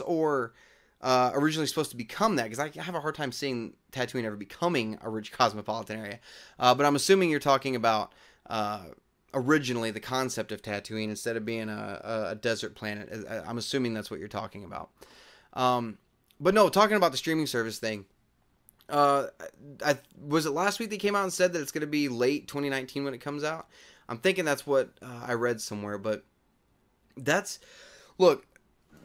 or originally supposed to become that? Because I have a hard time seeing Tatooine ever becoming a rich cosmopolitan area. But I'm assuming you're talking about originally the concept of Tatooine instead of being a desert planet. I'm assuming that's what you're talking about. But no, talking about the streaming service thing. Was it last week they came out and said that it's going to be late 2019 when it comes out? I'm thinking that's what I read somewhere. But look,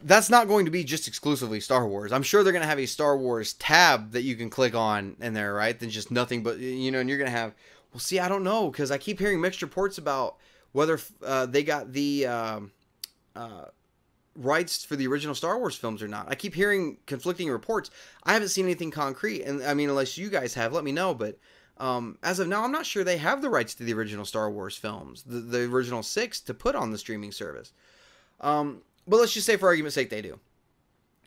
that's not going to be just exclusively Star Wars. I'm sure they're going to have a Star Wars tab that you can click on in there, right? Then just nothing but, you know, and you're going to have, well, see, I don't know, because I keep hearing mixed reports about whether they got the rights for the original Star Wars films or not. I keep hearing conflicting reports. I haven't seen anything concrete, and I mean, unless you guys have, let me know, but as of now, I'm not sure they have the rights to the original Star Wars films, the original 6, to put on the streaming service. But let's just say, for argument's sake, they do.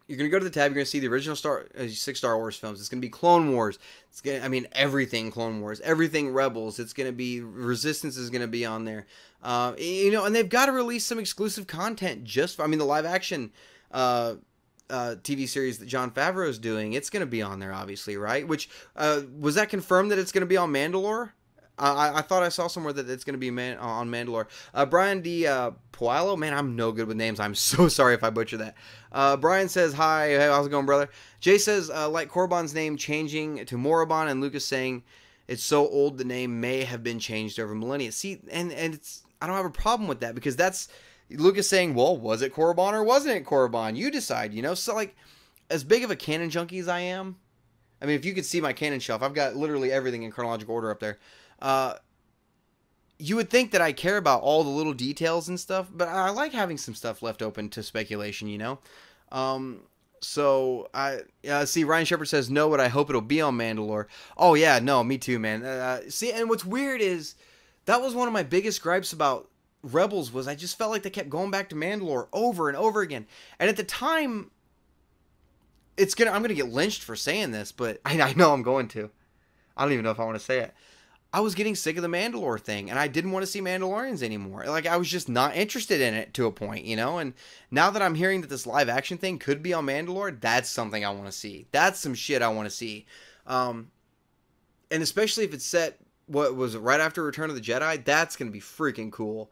You're going to go to the tab, you're going to see the original 6 Star Wars films. It's going to be Clone Wars. Everything Clone Wars. Everything Rebels. It's going to be, Resistance is going to be on there. You know, and they've got to release some exclusive content just for, the live action TV series that Jon Favreau is doing. It's going to be on there, obviously, right? Which, was that confirmed that it's going to be on Mandalore? I thought I saw somewhere that it's going to be on Mandalore. Brian D. Pualo, man, I'm no good with names. I'm so sorry if I butcher that. Brian says, hi, hey, how's it going, brother? Jay says, like Korriban's name changing to Morabon, and Lucas saying it's so old the name may have been changed over millennia. See, and it's, I don't have a problem with that, because that's Lucas saying, well, was it Korriban or wasn't it Korriban? You decide, you know? So, like, as big of a canon junkie as I am, I mean, if you could see my canon shelf, I've got literally everything in chronological order up there. you would think that I care about all the little details and stuff, but I like having some stuff left open to speculation, you know? So I see Ryan Shepard says no, but I hope it'll be on Mandalore. Oh yeah, no, me too, man. See, and what's weird is that was one of my biggest gripes about Rebels was I just felt like they kept going back to Mandalore over and over again. And at the time, I'm gonna get lynched for saying this, but I know I'm going to. I don't even know if I want to say it. I was getting sick of the Mandalore thing, and I didn't want to see Mandalorians anymore. Like, I was just not interested in it to a point, you know? And now that I'm hearing that this live action thing could be on Mandalore, that's something I want to see. That's some shit I want to see. And especially if it's set, what was it, right after Return of the Jedi, that's going to be freaking cool.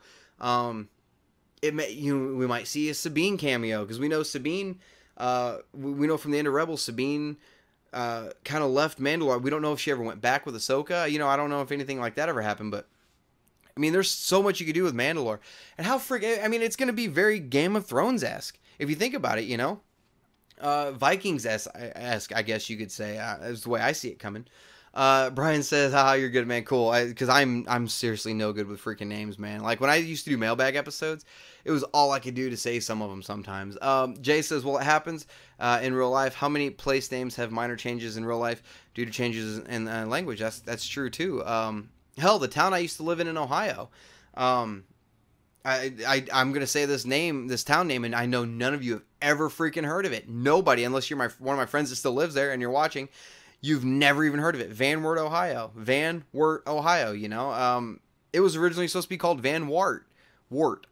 We might see a Sabine cameo, because we know Sabine, we know from the end of Rebels, Sabine kind of left Mandalore. We don't know if she ever went back with Ahsoka. You know, I don't know if anything like that ever happened, but I mean, there's so much you could do with Mandalore. And it's going to be very Game of Thrones-esque, if you think about it, you know? Vikings-esque, I guess you could say, is the way I see it coming. Brian says, haha, you're good, man, cool. Because I'm seriously no good with freaking names, man. Like, when I used to do mailbag episodes, it was all I could do to say some of them sometimes. Jay says, well, it happens in real life. How many place names have minor changes in real life due to changes in language? That's true, too. Hell, the town I used to live in Ohio. I'm going to say this town name, and I know none of you have ever freaking heard of it. Nobody, unless you're one of my friends that still lives there and you're watching. You've never even heard of it. Van Wert, Ohio. Van Wert, Ohio, you know. It was originally supposed to be called Van Wart. Wart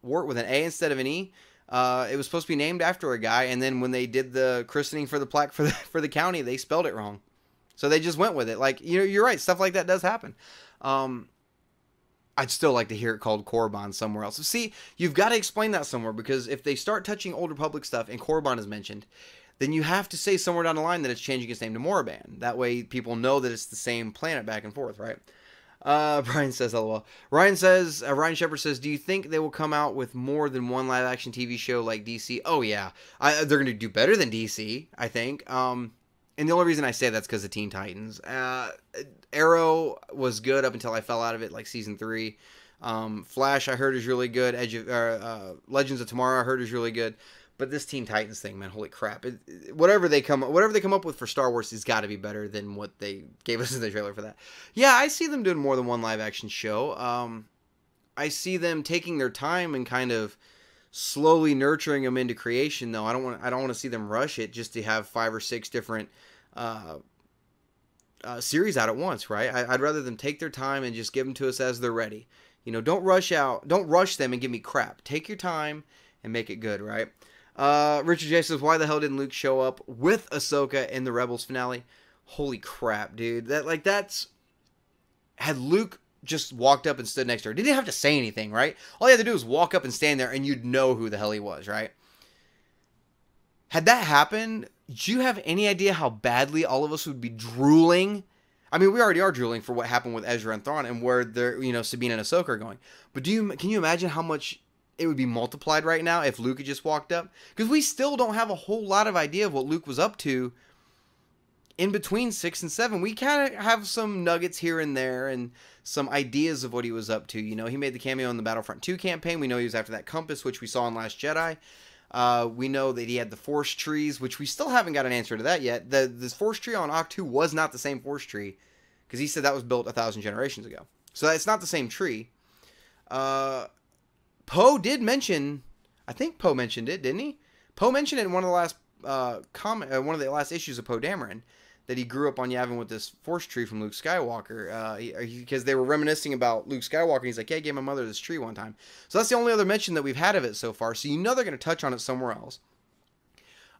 with an A instead of an E. It was supposed to be named after a guy, and then when they did the christening for the plaque for the county, they spelled it wrong. So they just went with it. Like, you know, you're right. Stuff like that does happen. I'd still like to hear it called Korriban somewhere else. See, you've got to explain that somewhere, because if they start touching Old Republic stuff and Korriban is mentioned, then you have to say somewhere down the line that it's changing its name to Moraban. That way people know that it's the same planet back and forth, right? Brian says, LOL. Ryan Shepard says, do you think they will come out with more than one live-action TV show like DC? Oh, yeah. They're going to do better than DC, I think. And the only reason I say that's because of Teen Titans. Arrow was good up until I fell out of it, like Season 3. Flash, I heard, is really good. Legends of Tomorrow, I heard, is really good. But this Teen Titans thing, man, holy crap. Whatever they come up with for Star Wars has got to be better than what they gave us in the trailer for that. Yeah, I see them doing more than one live action show. I see them taking their time and kind of slowly nurturing them into creation, though. I don't want to see them rush it just to have 5 or 6 different series out at once, right? I'd rather them take their time and just give them to us as they're ready. You know, don't rush them and give me crap. Take your time and make it good, right? Richard J says, why the hell didn't Luke show up with Ahsoka in the Rebels finale? Holy crap, dude. Had Luke just walked up and stood next to her, didn't have to say anything, right? All he had to do was walk up and stand there and you'd know who the hell he was, right? Had that happened, do you have any idea how badly all of us would be drooling? I mean, we already are drooling for what happened with Ezra and Thrawn and where Sabine and Ahsoka are going. But can you imagine how much it would be multiplied right now if Luke had just walked up? Because we still don't have a whole lot of idea of what Luke was up to in between 6 and 7. We kind of have some nuggets here and there and some ideas of what he was up to. You know, he made the cameo in the Battlefront 2 campaign. We know he was after that compass, which we saw in Last Jedi. We know that he had the Force trees, which we still haven't got an answer to that yet. This Force tree on Octu was not the same Force tree, because he said that was built 1,000 generations ago. So it's not the same tree. Poe did mention, I think Poe mentioned it, didn't he? Poe mentioned it in one of the last one of the last issues of Poe Dameron, that he grew up on Yavin with this Force tree from Luke Skywalker, because they were reminiscing about Luke Skywalker. He's like, yeah, I gave my mother this tree one time. So that's the only other mention that we've had of it so far. So you know they're going to touch on it somewhere else.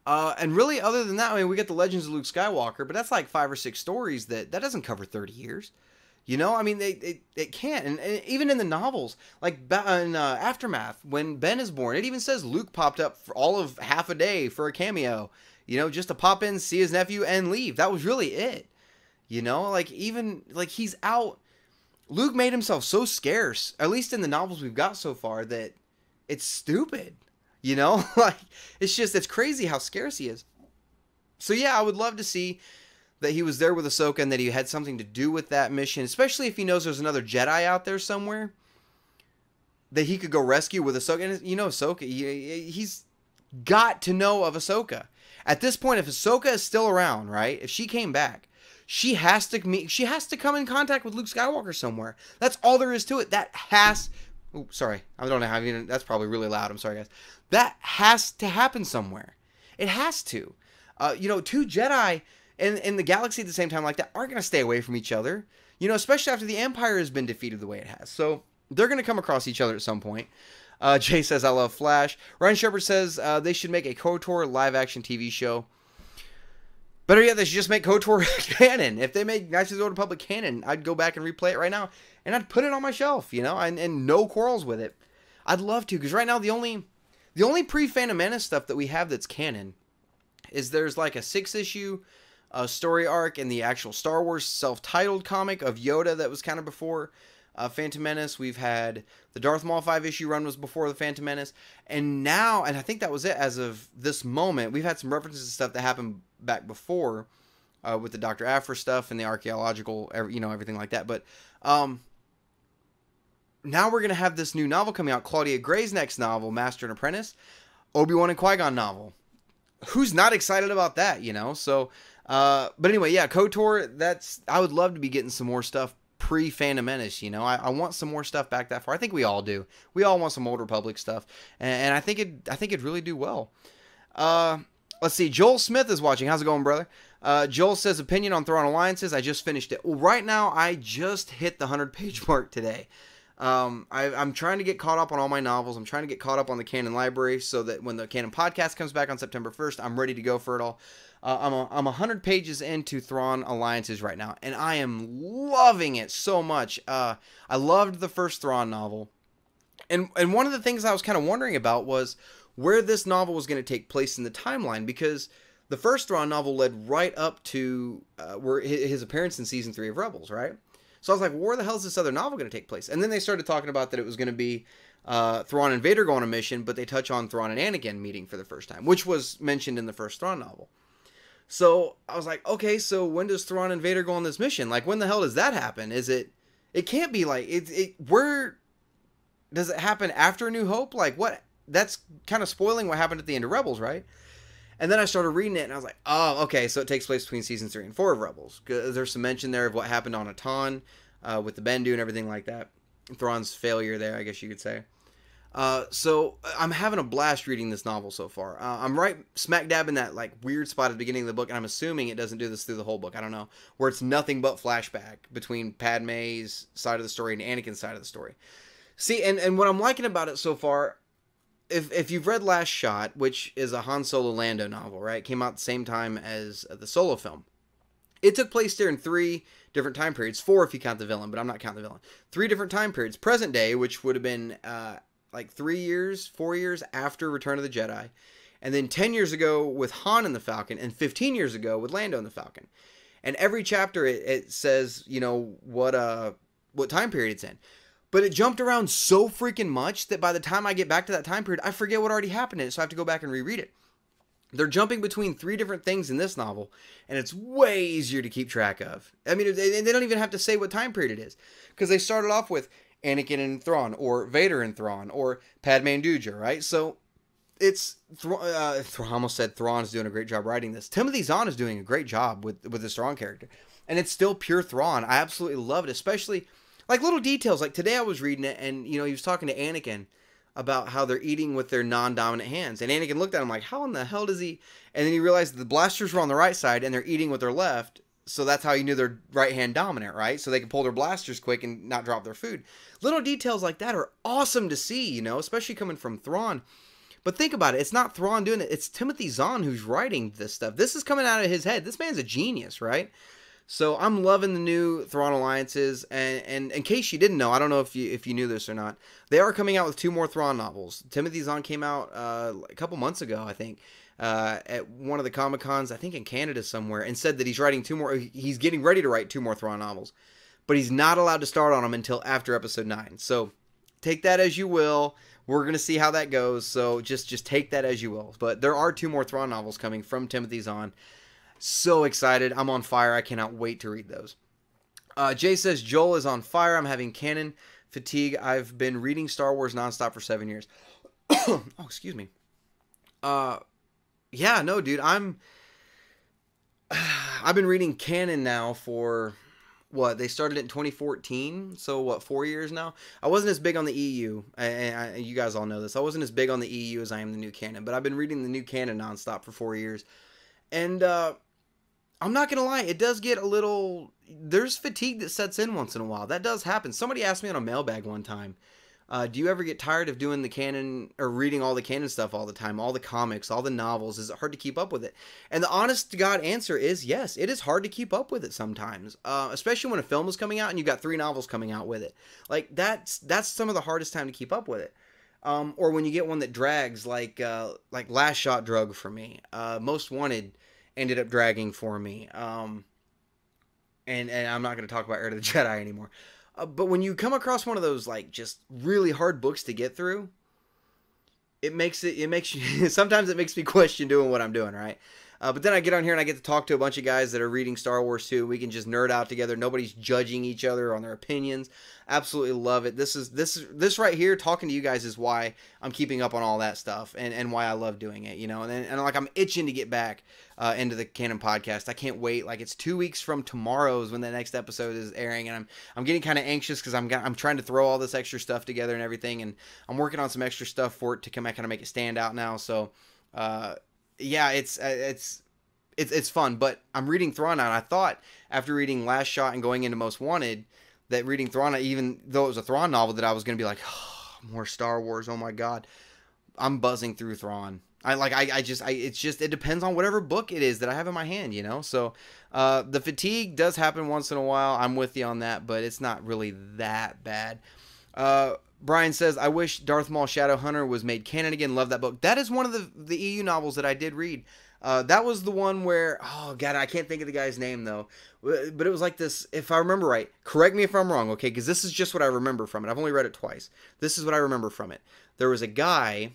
And really, other than that, I mean, we get the Legends of Luke Skywalker, but that's like 5 or 6 stories that doesn't cover 30 years. You know, I mean, it can't. And even in the novels, like in Aftermath, when Ben is born, it even says Luke popped up for all of half a day for a cameo. You know, just to pop in, see his nephew, and leave. That was really it. You know, like, even, like, he's out. Luke made himself so scarce, at least in the novels we've got so far, that it's stupid. You know, like, it's crazy how scarce he is. So, yeah, I would love to see that he was there with Ahsoka and that he had something to do with that mission, especially if he knows there's another Jedi out there somewhere that he could go rescue with Ahsoka. And you know Ahsoka, he's got to know of Ahsoka. At this point, if Ahsoka is still around, right? If she came back, she has to come in contact with Luke Skywalker somewhere. That's all there is to it. That has... Oh, sorry. I don't know how... That's probably really loud. I'm sorry, guys. That has to happen somewhere. It has to. Two Jedi in the galaxy at the same time like that aren't going to stay away from each other. Especially after the Empire has been defeated the way it has. So they're going to come across each other at some point. Jay says, I love Flash. Ryan Shepard says they should make a KOTOR live-action TV show. Better yet, they should just make KOTOR canon. If they make Knights of the Old Republic canon, I'd go back and replay it right now, and I'd put it on my shelf, and no quarrels with it. I'd love to, because right now the only pre-Phantom Menace stuff that we have that's canon is there's like a 6-issue story arc in the actual Star Wars self-titled comic of Yoda that was kind of before Phantom Menace. We've had the Darth Maul 5-issue run was before the Phantom Menace, and now, and I think that was it as of this moment, we've had some references to stuff that happened back before with the Dr. Aphra stuff and the archaeological, everything like that. But now we're going to have this new novel coming out, Claudia Gray's next novel, Master and Apprentice, Obi-Wan and Qui-Gon novel. Who's not excited about that, So, but anyway, yeah, KOTOR, I would love to be getting some more stuff pre-Phantom Menace, I want some more stuff back that far. I think we all do. We all want some Old Republic stuff, and I think it'd really do well. Let's see. Joel Smith is watching. How's it going, brother? Joel says, opinion on Thrawn Alliances. I just finished it. Well, right now, I just hit the 100-page mark today. I'm trying to get caught up on all my novels. I'm trying to get caught up on the Canon library so that when the Canon podcast comes back on September 1st, I'm ready to go for it all. I'm 100 pages into Thrawn Alliances right now, and I am loving it so much. I loved the first Thrawn novel. And one of the things I was kind of wondering about was where this novel was going to take place in the timeline, because the first Thrawn novel led right up to where his appearance in season 3 of Rebels, right? So I was like, well, where the hell is this other novel going to take place? And then they started talking about that it was going to be Thrawn and Vader go on a mission, but they touch on Thrawn and Anakin meeting for the first time, which was mentioned in the first Thrawn novel. So I was like, okay, so when does Thrawn and Vader go on this mission? Like, when the hell does that happen? It can't be like, where does it happen after A New Hope? Like, what? That's kind of spoiling what happened at the end of Rebels, right? And then I started reading it, and I was like, oh, okay, so it takes place between seasons 3 and 4 of Rebels. There's some mention there of what happened on Aton with the Bendu and everything like that. Thrawn's failure there, I guess you could say. So I'm having a blast reading this novel so far. I'm right smack dab in that like weird spot at the beginning of the book, and I'm assuming it doesn't do this through the whole book. I don't know, where it's nothing but flashback between Padme's side of the story and Anakin's side of the story. See, and what I'm liking about it so far, if you've read Last Shot, which is a Han Solo Lando novel, right? It came out at the same time as the Solo film. It took place there in 3 different time periods. 4 if you count the villain, but I'm not counting the villain. 3 different time periods. Present day, which would have been like 4 years after Return of the Jedi. And then 10 years ago with Han and the Falcon, and 15 years ago with Lando and the Falcon. And every chapter it says, what time period it's in. But it jumped around so freaking much that by the time I get back to that time period, I forget what already happened in it, so I have to go back and reread it. They're jumping between 3 different things in this novel, and it's way easier to keep track of. I mean, they don't even have to say what time period it is, because they started off with Anakin and Thrawn, or Vader and Thrawn, or Padme and Dooja, right? So it's I almost said Thrawn's doing a great job writing this. Timothy Zahn is doing a great job with this Thrawn character, and it's still pure Thrawn. I absolutely love it, especially like little details. Like today I was reading it, and he was talking to Anakin about how they're eating with their non-dominant hands, and Anakin looked at him like, how in the hell does he? And then he realized the blasters were on the right side and they're eating with their left, so that's how he knew they're right hand dominant, right? So they could pull their blasters quick and not drop their food. Little details like that are awesome to see, especially coming from Thrawn. But think about it, it's not Thrawn doing it, it's Timothy Zahn who's writing this stuff. This is coming out of his head. This man's a genius, right? So I'm loving the new Thrawn Alliances, and in case you didn't know, I don't know if you knew this or not, they are coming out with 2 more Thrawn novels. Timothy Zahn came out a couple months ago, I think, at one of the Comic-Cons, I think in Canada somewhere, and said that he's writing 2 more, he's getting ready to write 2 more Thrawn novels, but he's not allowed to start on them until after Episode 9. So take that as you will. We're going to see how that goes, so just take that as you will. But there are 2 more Thrawn novels coming from Timothy Zahn. So excited. I'm on fire. I cannot wait to read those. Jay says, Joel is on fire. I'm having canon fatigue. I've been reading Star Wars nonstop for 7 years. Oh, excuse me. Yeah, no, dude. I've been reading canon now for... What, they started it in 2014, so what, 4 years now? I wasn't as big on the EU, and you guys all know this. I wasn't as big on the EU as I am the new canon, but I've been reading the new canon nonstop for 4 years. And I'm not going to lie, it does get a little... There's fatigue that sets in once in a while. That does happen. Somebody asked me on a mailbag one time, do you ever get tired of doing the canon, or reading all the canon stuff all the time, all the comics, all the novels? Is it hard to keep up with it? And the honest to God answer is yes, it is hard to keep up with it sometimes, especially when a film is coming out and you've got 3 novels coming out with it. Like, that's some of the hardest time to keep up with it. Or when you get one that drags, like Last Shot drug for me. Most Wanted ended up dragging for me. And I'm not going to talk about Heir to the Jedi anymore. But when you come across one of those, like, just really hard books to get through, it makes you, sometimes it makes me question doing what I'm doing, right? But then I get on here and I get to talk to a bunch of guys that are reading Star Wars too. We can just nerd out together. Nobody's judging each other on their opinions. Absolutely love it. This right here, talking to you guys, is why I'm keeping up on all that stuff and why I love doing it, you know. And like, I'm itching to get back into the Canon podcast. I can't wait. Like, it's 2 weeks from tomorrow's when the next episode is airing, and I'm getting kind of anxious because I'm trying to throw all this extra stuff together and everything, and I'm working on some extra stuff for it to kind of make it stand out now. So, yeah, it's fun, but I'm reading Thrawn now, and I thought after reading Last Shot and going into Most Wanted that reading Thrawn, even though it was a Thrawn novel, that I was going to be like, oh, more Star Wars, oh my God. I'm buzzing through Thrawn. It depends on whatever book it is that I have in my hand, you know? So, the fatigue does happen once in a while. I'm with you on that, but it's not really that bad. Brian says, I wish Darth Maul Shadowhunter was made canon again. Love that book. That is one of the EU novels that I did read. That was the one where, oh God, I can't think of the guy's name though. But it was like this, if I remember right, correct me if I'm wrong, okay? Because this is just what I remember from it. I've only read it twice. This is what I remember from it. There was a guy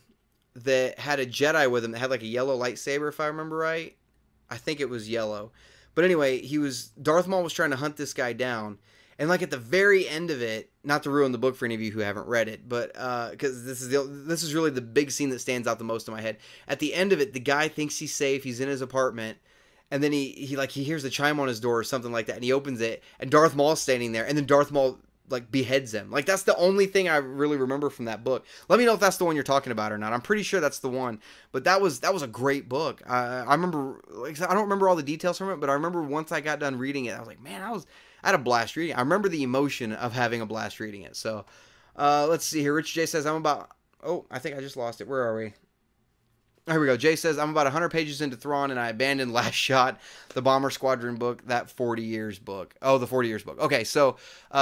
that had a Jedi with him that had like a yellow lightsaber, if I remember right. I think it was yellow. But anyway, Darth Maul was trying to hunt this guy down. And like at the very end of it, not to ruin the book for any of you who haven't read it, but because this is really the big scene that stands out the most in my head. At the end of it, the guy thinks he's safe. He's in his apartment, and then he hears the chime on his door or something like that, and he opens it, and Darth Maul's standing there, and then Darth Maul like beheads him. Like, that's the only thing I really remember from that book. Let me know if that's the one you're talking about or not. I'm pretty sure that's the one. But that was a great book. I remember, like I said, I don't remember all the details from it, but I remember once I got done reading it, I was like, man, I had a blast reading it. I remember the emotion of having a blast reading it. So, let's see here. Rich J says, I think I just lost it. Where are we? Here we go. Jay says, I'm about 100 pages into Thrawn, and I abandoned Last Shot, the Bomber Squadron book, that 40 Years book. Oh, the 40 Years book. Okay, so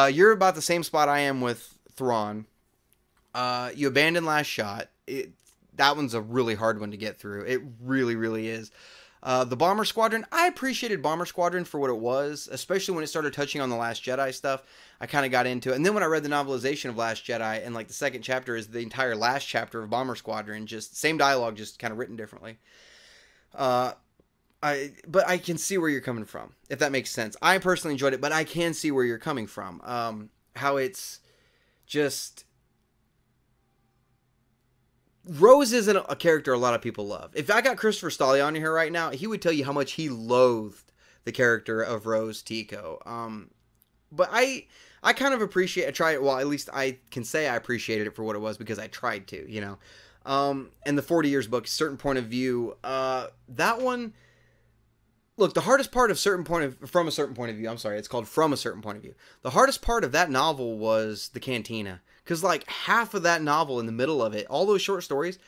you're about the same spot I am with Thrawn. You abandoned Last Shot. That one's a really hard one to get through. It really, really is. The Bomber Squadron, I appreciated Bomber Squadron for what it was, especially when it started touching on the Last Jedi stuff. I kind of got into it. And then when I read the novelization of Last Jedi, and like the second chapter is the entire last chapter of Bomber Squadron, just same dialogue, just kind of written differently. But I can see where you're coming from, if that makes sense. I personally enjoyed it, but I can see where you're coming from. How it's just... Rose isn't a character a lot of people love. If I got Christopher Stolle on here right now, he would tell you how much he loathed the character of Rose Tico. But I kind of appreciate, at least I can say I appreciated it for what it was because I tried to, you know. And the 40 Years book, Certain Point of View, that one, look, the hardest part of From a Certain Point of View, I'm sorry, it's called From a Certain Point of View. The hardest part of that novel was the Cantina. Because like half of that novel in the middle of it, all those short stories,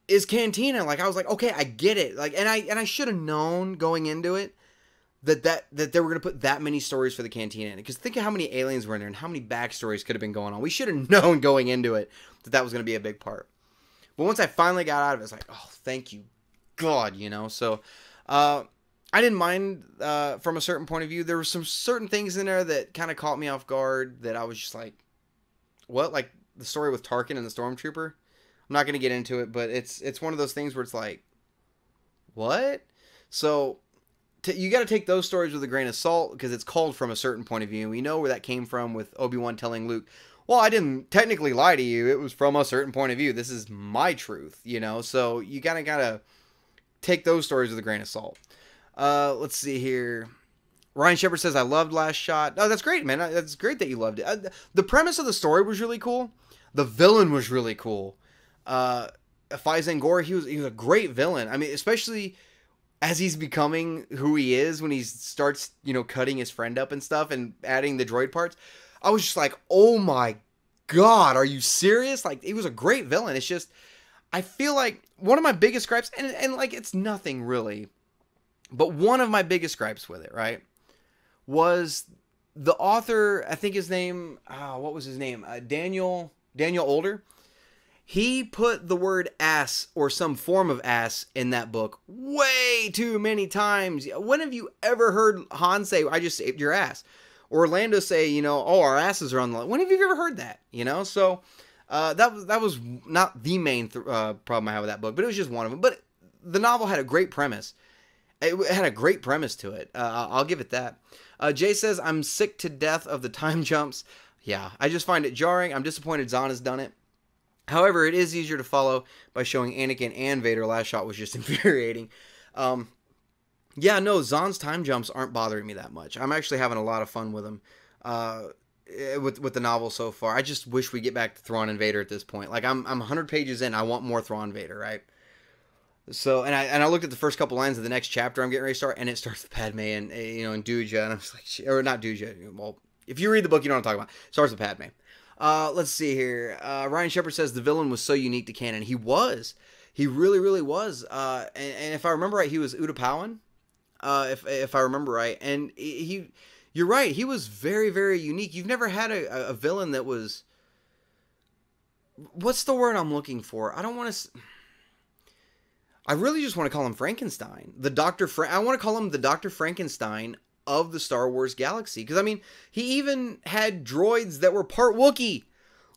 is Cantina. Like, I was like, okay, I get it. Like, and I should have known going into it that they were going to put that many stories for the Cantina in it. Because think of how many aliens were in there and how many backstories could have been going on. We should have known going into it that was going to be a big part. But once I finally got out of it, it's like, oh, thank you, God, you know. So, I didn't mind From a Certain Point of View. There were some certain things in there that kind of caught me off guard that I was just like, what? Like the story with Tarkin and the Stormtrooper? I'm not going to get into it, but it's one of those things where it's like, what? So you got to take those stories with a grain of salt because it's called from a certain point of view. And we know where that came from with Obi-Wan telling Luke, well, I didn't technically lie to you. It was from a certain point of view. This is my truth, you know? So you gotta take those stories with a grain of salt. Let's see here. Ryan Shepard says, I loved Last Shot. Oh, that's great, man. That's great that you loved it. The premise of the story was really cool. The villain was really cool. Faizan Gore, he was a great villain. I mean, especially as he's becoming who he is when he starts, you know, cutting his friend up and stuff and adding the droid parts. I was just like, oh my God, are you serious? Like, he was a great villain. It's just, I feel like one of my biggest gripes, and like, it's nothing really, but one of my biggest gripes with it, right, was the author, I think his name, what was his name? Daniel Older. He put the word ass or some form of ass in that book way too many times. When have you ever heard Han say, I just saved your ass? Or Lando say, you know, oh, our asses are on the line. When have you ever heard that? You know, so that was not the main problem I have with that book, but it was just one of them. But the novel had a great premise. It had a great premise to it. I'll give it that. Jay says, I'm sick to death of the time jumps. Yeah, I just find it jarring. I'm disappointed Zahn has done it. However, it is easier to follow by showing Anakin and Vader. Last Shot was just infuriating. Yeah, no, Zahn's time jumps aren't bothering me that much. I'm actually having a lot of fun with them. With the novel so far. I just wish we get back to Thrawn and Vader at this point. Like, I'm 100 pages in. I want more Thrawn Vader, right? So, and I looked at the first couple lines of the next chapter I'm getting ready to start, and it starts with Padme and, you know, and Dooja, and I was like, or not Dooja. Well, if you read the book, you know what I'm talking about. It starts with Padme. Let's see here. Ryan Shepard says the villain was so unique to canon. He was. He really, really was. And if I remember right, he was Utapawan. If I remember right, and you're right. He was very, very unique. You've never had a villain that was. What's the word I'm looking for? I don't want to. I really just want to call him Frankenstein. I want to call him the Dr. Frankenstein of the Star Wars galaxy. Because, I mean, he even had droids that were part Wookiee.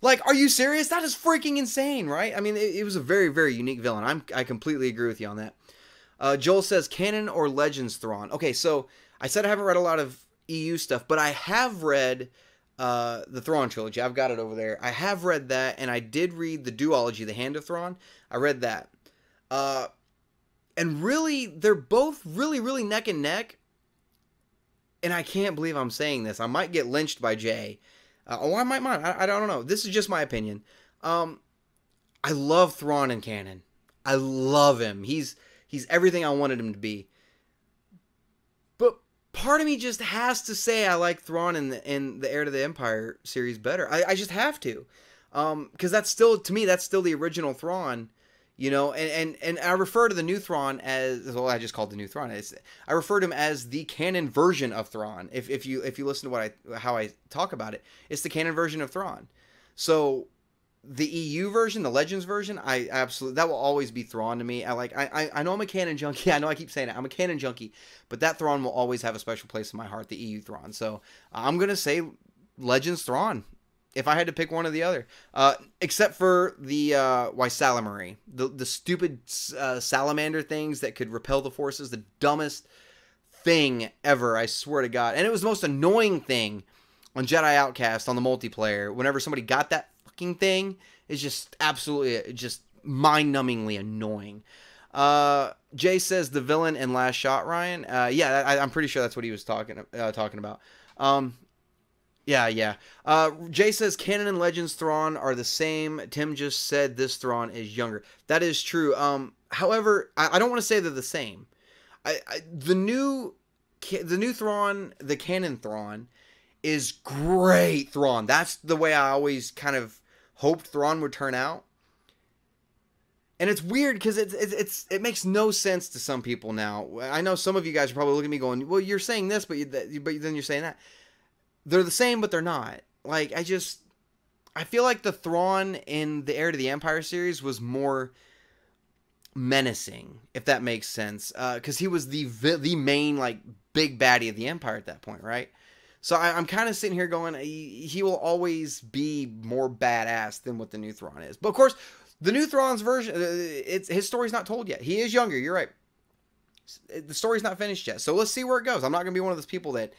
Like, are you serious? That is freaking insane, right? I mean, it was a very, very unique villain. I completely agree with you on that. Joel says, canon or Legends Thrawn? Okay, so I said I haven't read a lot of EU stuff, but I have read the Thrawn trilogy. I've got it over there. I have read that, and I did read the duology, The Hand of Thrawn. I read that. And really, they're both really, really neck and neck. And I can't believe I'm saying this. I might get lynched by Jay. I might not. I don't know. This is just my opinion. I love Thrawn in canon. I love him. He's everything I wanted him to be. But part of me just has to say I like Thrawn in the Heir to the Empire series better. I just have to. Because that's still, to me, that's still the original Thrawn. You know, and I refer to the new Thrawn as, well, I just called the new Thrawn. I refer to him as the canon version of Thrawn. If you listen to how I talk about it, it's the canon version of Thrawn. So the EU version, the Legends version, I absolutely, that will always be Thrawn to me. I know I'm a canon junkie. I know I keep saying it. I'm a canon junkie, but that Thrawn will always have a special place in my heart, the EU Thrawn. So I'm gonna say Legends Thrawn. If I had to pick one or the other, except for the Ysalamiri, the stupid salamander things that could repel the forces, the dumbest thing ever, I swear to God. And it was the most annoying thing on Jedi Outcast on the multiplayer. Whenever somebody got that fucking thing, it's just absolutely, just mind-numbingly annoying. Jay says the villain in Last Shot, Ryan. Yeah, I'm pretty sure that's what he was talking about. Yeah. Jay says canon and Legends Thrawn are the same. Tim just said this Thrawn is younger. That is true. However, I don't want to say they're the same. The new Thrawn, the canon Thrawn, is great Thrawn. That's the way I always kind of hoped Thrawn would turn out. And it's weird because it makes no sense to some people now. I know some of you guys are probably looking at me going, well, you're saying this, but then you're saying that. They're the same, but they're not. Like, I feel like the Thrawn in the Heir to the Empire series was more menacing, if that makes sense. Because he was the main, like, big baddie of the Empire at that point, right? So I'm kind of sitting here going, he will always be more badass than what the new Thrawn is. But, of course, the new Thrawn's version, his story's not told yet. He is younger, you're right. the story's not finished yet. So let's see where it goes. I'm not going to be one of those people that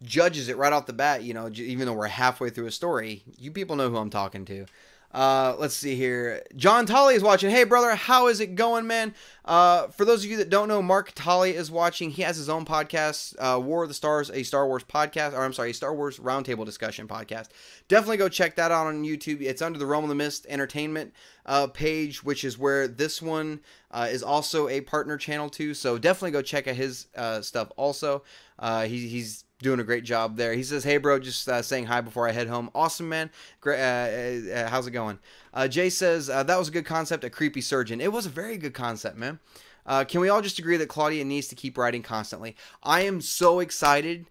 judges it right off the bat, you know, even though we're halfway through a story. You people know who I'm talking to. Let's see here. John Tolley is watching. Hey, brother, how is it going, man? For those of you that don't know, Mark Tolley is watching. He has his own podcast, War of the Stars, a Star Wars podcast, or I'm sorry, a Star Wars roundtable discussion podcast. Definitely go check that out on YouTube. It's under the Realm of the Mist Entertainment page, which is where this one is also a partner channel too. So definitely go check out his stuff also. He's doing a great job there. He says, hey, bro, just saying hi before I head home. Awesome, man. Great. How's it going? Jay says, that was a good concept, a creepy surgeon. It was a very good concept, man. Can we all just agree that Claudia needs to keep writing constantly? I am so excited.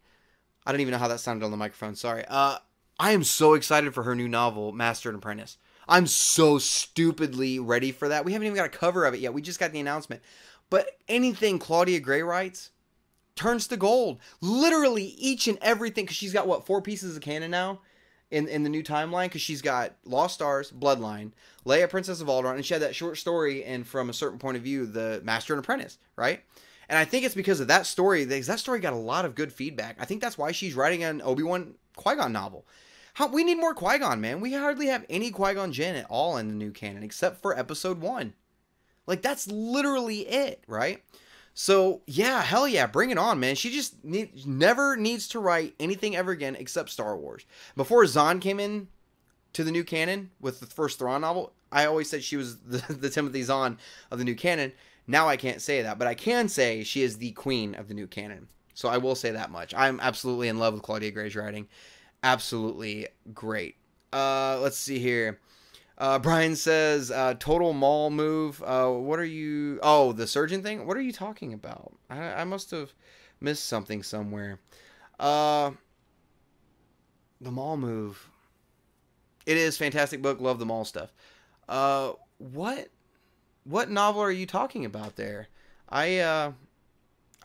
I don't even know how that sounded on the microphone. Sorry. I am so excited for her new novel, Master and Apprentice. I'm so stupidly ready for that. We haven't even got a cover of it yet. We just got the announcement. But anything Claudia Gray writes turns to gold. Literally each and everything, because she's got, what, 4 pieces of canon now in the new timeline, because she's got Lost Stars, Bloodline, Leia, Princess of Alderaan, and she had that short story, and from a certain point of view, the Master and Apprentice, right? And I think it's because of that story, because that story got a lot of good feedback. I think that's why she's writing an Obi-Wan Qui-Gon novel. We need more Qui-Gon, man. We hardly have any Qui-Gon Jinn at all in the new canon, except for Episode 1. Like, that's literally it, right? So, yeah, hell yeah, bring it on, man. She just never needs to write anything ever again except Star Wars. Before Zahn came in to the new canon with the first Thrawn novel, I always said she was the Timothy Zahn of the new canon. Now I can't say that, but I can say she is the queen of the new canon. So I will say that much. I'm absolutely in love with Claudia Gray's writing. Absolutely great. Let's see here. Brian says, total mall move. What are you... Oh, the surgeon thing? What are you talking about? I must have missed something somewhere. The mall move. It is fantastic book. Love the mall stuff. What novel are you talking about there? I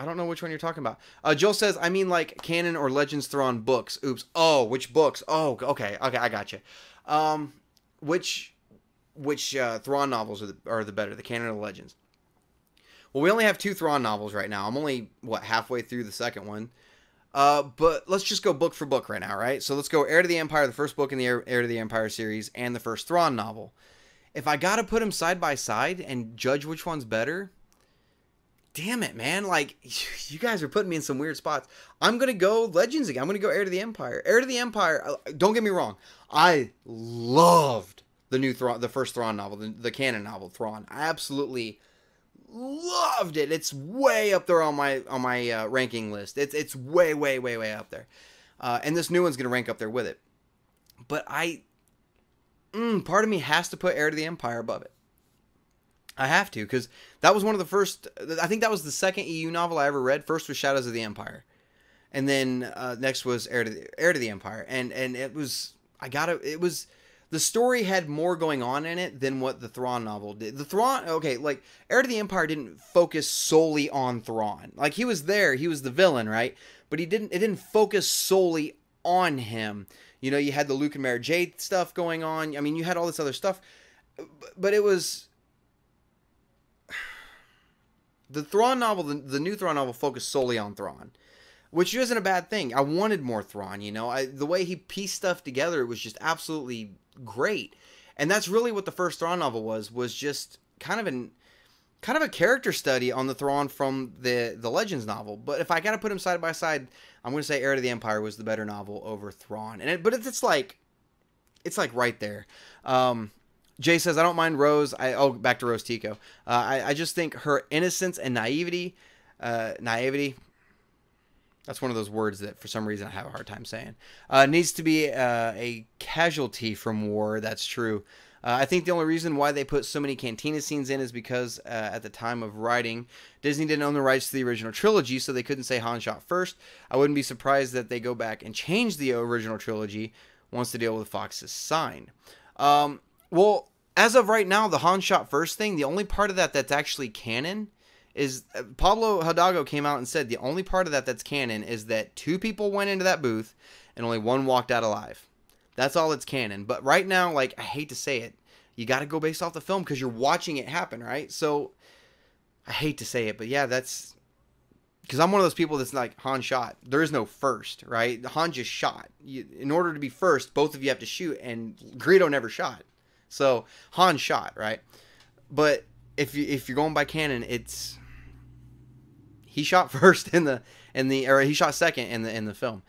don't know which one you're talking about. Joel says, I mean like Canon or Legends Thrawn books. Oops. Oh, which books? Oh, okay, I got you. Which Thrawn novels are the better, the Canon or the Legends? Well, we only have 2 Thrawn novels right now. I'm only, halfway through the second one. But let's just go book for book right now, right? So let's go Heir to the Empire, the first book in the Heir to the Empire series, and the first Thrawn novel. If I gotta put them side by side and judge which one's better, damn it, man. Like, you guys are putting me in some weird spots. I'm going to go Legends again. I'm going to go Heir to the Empire. Heir to the Empire, don't get me wrong. I loved the new Thrawn, the first Thrawn novel, the canon novel, Thrawn. I absolutely loved it. It's way up there on my ranking list. It's way, way, way, way up there. And this new one's going to rank up there with it. But part of me has to put Heir to the Empire above it. I have to, because that was one of the first, I think that was the second EU novel I ever read. First was Shadows of the Empire. And then next was Heir to the Empire. And it was, the story had more going on in it than what the Thrawn novel did. The Thrawn, okay, like, Heir to the Empire didn't focus solely on Thrawn. Like, he was there, he was the villain, right? But it didn't focus solely on him. You know, you had the Luke and Mara Jade stuff going on. I mean, you had all this other stuff. But it was... The Thrawn novel, the new Thrawn novel, focused solely on Thrawn, which isn't a bad thing. I wanted more Thrawn, you know. The way he pieced stuff together was just absolutely great, and that's really what the first Thrawn novel was just kind of a character study on the Thrawn from the Legends novel. But if I got to put them side by side, I'm going to say Heir to the Empire was the better novel over Thrawn, but it's like right there. Jay says, I don't mind Rose. Back to Rose Tico. I just think her innocence and naivety, that's one of those words that for some reason I have a hard time saying, needs to be a casualty from war. That's true. I think the only reason why they put so many Cantina scenes in is because at the time of writing, Disney didn't own the rights to the original trilogy, so they couldn't say Han shot first. I wouldn't be surprised that they go back and change the original trilogy once the deal with Fox is signed. Well, as of right now, the Han shot first thing, the only part of that that's actually canon is Pablo Hidalgo came out and said the only part of that that's canon is that 2 people went into that booth and only 1 walked out alive. That's all it's canon. But right now, like, I hate to say it, you got to go based off the film because you're watching it happen, right? So I hate to say it, but yeah, that's because I'm one of those people that's like, Han shot. There is no first, right? Han just shot. In order to be first, both of you have to shoot, and Greedo never shot. So Han shot, right? But if you're going by canon, it's he shot first or he shot second in the film.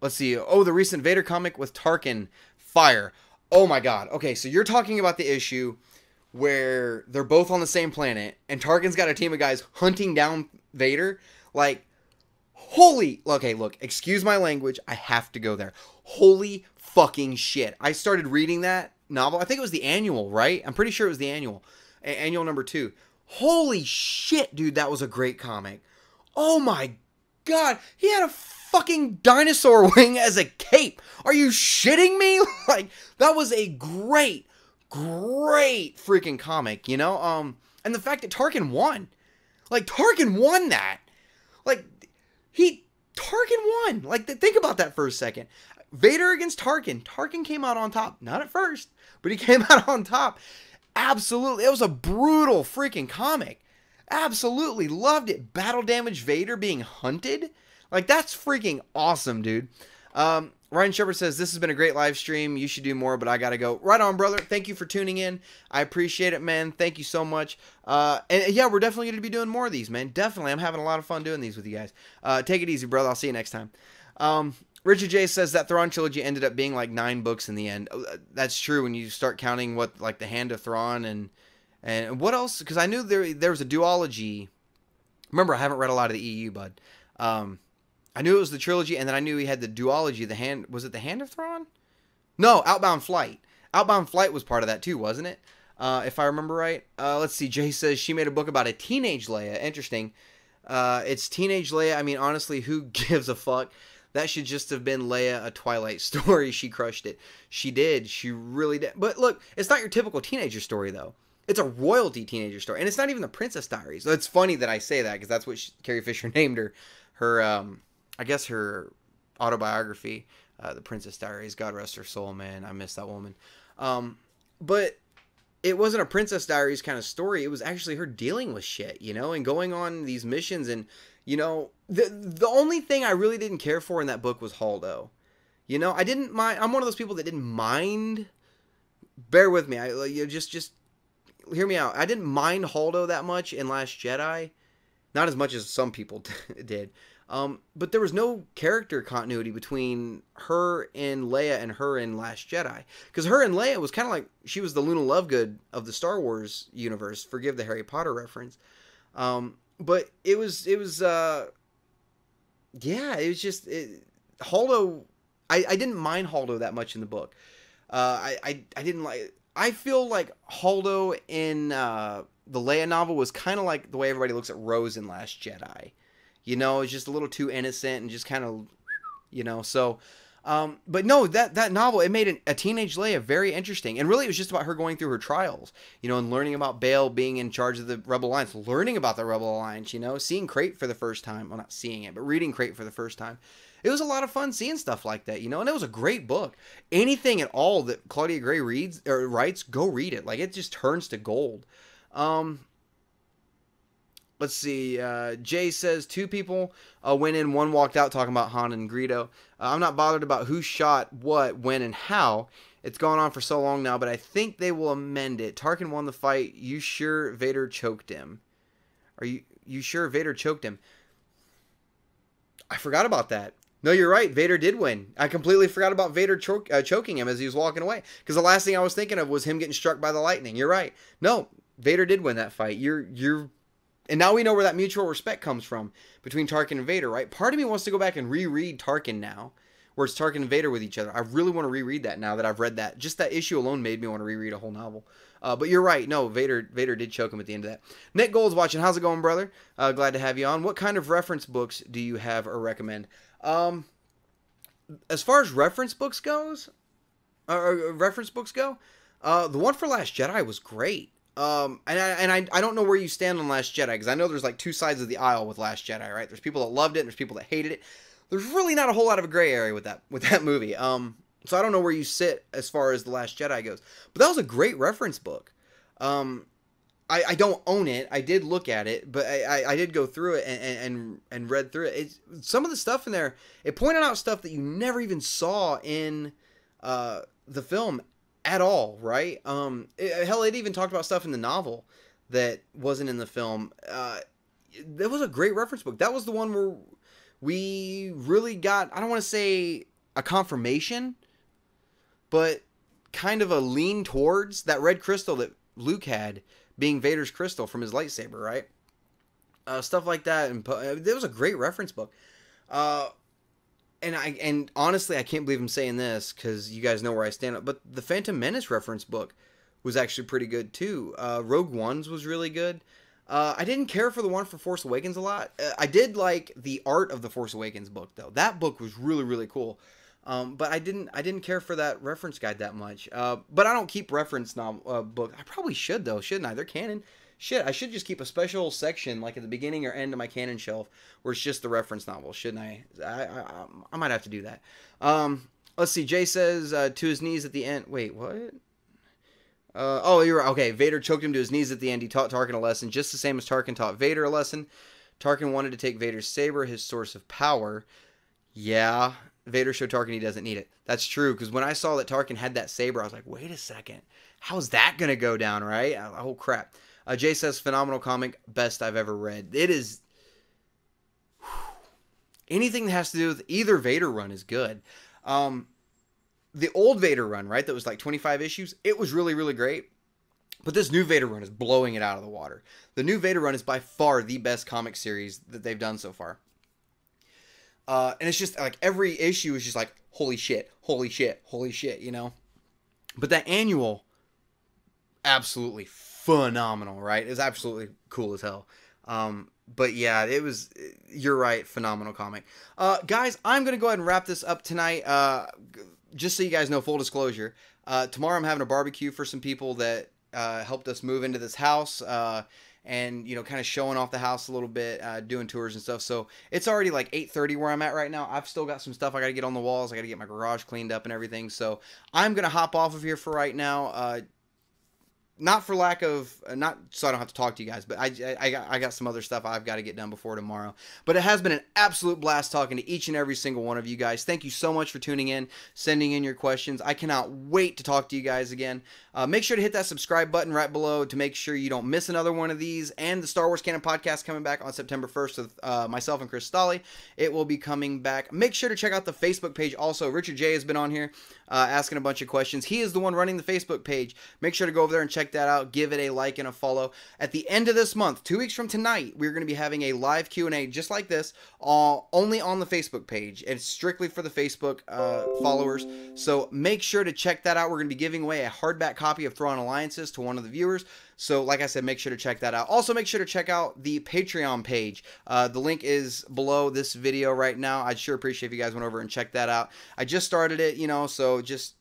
Let's see. Oh, the recent Vader comic with Tarkin, fire. Oh my God. Okay, so you're talking about the issue where they're both on the same planet and Tarkin's got a team of guys hunting down Vader. Like, holy. Okay, look, excuse my language. I have to go there. Holy fucking shit. I started reading that novel. I think it was the annual, right? I'm pretty sure it was the annual. Annual number 2. Holy shit, dude. That was a great comic. Oh my God. He had a fucking dinosaur wing as a cape. Are you shitting me? Like, that was a great freaking comic, you know? And the fact that Tarkin won. Like, Tarkin won that. Like, Tarkin won. Like, think about that for a second. Vader against Tarkin. Tarkin came out on top. Not at first, but he came out on top. Absolutely. It was a brutal freaking comic. Absolutely loved it. Battle damage Vader being hunted. Like, that's freaking awesome, dude. Ryan Shepard says, this has been a great live stream. You should do more, but I gotta go. Right on, brother. Thank you for tuning in. I appreciate it, man. Thank you so much. And yeah, we're definitely going to be doing more of these, man. Definitely. I'm having a lot of fun doing these with you guys. Take it easy, brother. I'll see you next time. Richard J says that Thrawn trilogy ended up being like 9 books in the end. That's true when you start counting what, like, the Hand of Thrawn and what else? Because I knew there was a duology. Remember, I haven't read a lot of the EU, bud. I knew it was the trilogy, and then I knew he had the duology. Was it the Hand of Thrawn? No, Outbound Flight. Outbound Flight was part of that too, wasn't it? If I remember right. Let's see. Jay says she made a book about a teenage Leia. Interesting. It's teenage Leia. I mean, honestly, who gives a fuck? That should just have been Leia, a Twilight story. She crushed it. She did. She really did. But look, it's not your typical teenager story, though. It's a royalty teenager story. And it's not even the Princess Diaries. It's funny that I say that, because that's what Carrie Fisher named her, I guess her autobiography, The Princess Diaries. God rest her soul, man. I miss that woman. But it wasn't a Princess Diaries kind of story. It was actually her dealing with shit, you know, and going on these missions. And, you know, the only thing I really didn't care for in that book was Holdo. You know, I didn't mind. I'm one of those people that didn't mind. Bear with me. Just hear me out. I didn't mind Holdo that much in Last Jedi. Not as much as some people did. But there was no character continuity between her in Leia and her in Last Jedi. Because her and Leia was kind of like, she was the Luna Lovegood of the Star Wars universe. Forgive the Harry Potter reference. But it was yeah, it was just, Holdo, I didn't mind Holdo that much in the book. I didn't like, I feel like Holdo in the Leia novel was kind of like the way everybody looks at Rose in Last Jedi. You know, it's just a little too innocent and just kind of, you know, so, but no, that novel, it made a teenage Leia very interesting. And really, it was just about her going through her trials, you know, and learning about Bail being in charge of the Rebel Alliance, learning about the Rebel Alliance, you know, seeing Crate for the first time. Well, not seeing it, but reading Crate for the first time. It was a lot of fun seeing stuff like that, you know, and it was a great book. Anything at all that Claudia Gray reads or writes, go read it. Like, it just turns to gold. Let's see. Jay says 2 people went in, 1 walked out, talking about Han and Greedo. I'm not bothered about who shot what, when, and how. It's gone on for so long now, but I think they will amend it. Tarkin won the fight. You sure Vader choked him? Are you sure Vader choked him? I forgot about that. No, you're right. Vader did win. I completely forgot about Vader choking him as he was walking away. Because the last thing I was thinking of was him getting struck by the lightning. You're right. No, Vader did win that fight. And now we know where that mutual respect comes from between Tarkin and Vader, right? Part of me wants to go back and reread Tarkin now, where it's Tarkin and Vader with each other. I really want to reread that now that I've read that. Just that issue alone made me want to reread a whole novel. But you're right. No, Vader did choke him at the end of that. Nick Gold's watching. How's it going, brother? Glad to have you on. What kind of reference books do you have or recommend? As far as reference books go, the one for Last Jedi was great. And I don't know where you stand on Last Jedi, because I know there's like 2 sides of the aisle with Last Jedi, right? There's people that loved it, and there's people that hated it. There's really not a whole lot of a gray area with that movie. So I don't know where you sit as far as The Last Jedi goes. But that was a great reference book. I don't own it. I did look at it, but I did go through it and read through it. Some of the stuff in there, it pointed out stuff that you never even saw in the film at all, right? Hell, it even talked about stuff in the novel that wasn't in the film. That was a great reference book. That was the one where we really got, I don't want to say a confirmation, but kind of a lean towards that red crystal that Luke had being Vader's crystal from his lightsaber, right? Stuff like that. And it was a great reference book. And honestly, I can't believe I'm saying this because you guys know where I stand up, but the Phantom Menace reference book was actually pretty good too. Rogue One's was really good. I didn't care for the one for Force Awakens a lot. I did like the Art of the Force Awakens book though. That book was really, really cool. But I didn't care for that reference guide that much. But I don't keep reference book. I probably should though, shouldn't I? They're canon. Shit, I should just keep a special section like at the beginning or end of my canon shelf where it's just the reference novel, shouldn't I? I might have to do that. Let's see. Jay says to his knees at the end. Wait, what? Oh, you're right. Okay. Vader choked him to his knees at the end. He taught Tarkin a lesson, just the same as Tarkin taught Vader a lesson. Tarkin wanted to take Vader's saber, his source of power. Yeah. Vader showed Tarkin he doesn't need it. That's true, because when I saw that Tarkin had that saber, I was like, wait a second. How's that going to go down, right? Oh, crap. Jay says, phenomenal comic, best I've ever read. It is... Anything that has to do with either Vader run is good. The old Vader run, right, that was like 25 issues, it was really, really great. But this new Vader run is blowing it out of the water. The new Vader run is by far the best comic series that they've done so far. And it's just like every issue is just like, holy shit, holy shit, holy shit, you know? But that annual, absolutely phenomenal, right? It was absolutely cool as hell. But yeah, it was, you're right, phenomenal comic. Guys, I'm going to go ahead and wrap this up tonight. Just so you guys know, full disclosure, tomorrow I'm having a barbecue for some people that helped us move into this house. And, you know, kind of showing off the house a little bit, doing tours and stuff. So it's already like 8:30 where I'm at right now. I've still got some stuff I got to get on the walls. I got to get my garage cleaned up and everything. So I'm going to hop off of here for right now. Not for lack of, not so I don't have to talk to you guys, but I got some other stuff I've got to get done before tomorrow. But it has been an absolute blast talking to each and every single one of you guys. Thank you so much for tuning in, sending in your questions. I cannot wait to talk to you guys again. Make sure to hit that subscribe button right below to make sure you don't miss another one of these. And the Star Wars Canon podcast coming back on September 1st with myself and Chris Stolle. It will be coming back. Make sure to check out the Facebook page also. Richard J has been on here asking a bunch of questions. He is the one running the Facebook page. Make sure to go over there and check that out. Give it a like and a follow. At the end of this month, 2 weeks from tonight, we're going to be having a live Q&A just like this, only on the Facebook page. It's strictly for the Facebook followers. So make sure to check that out. We're going to be giving away a hardback copy of Thrawn Alliances to one of the viewers. So like I said, make sure to check that out. Also, make sure to check out the Patreon page. The link is below this video right now. I'd sure appreciate if you guys went over and checked that out. I just started it, you know, so just...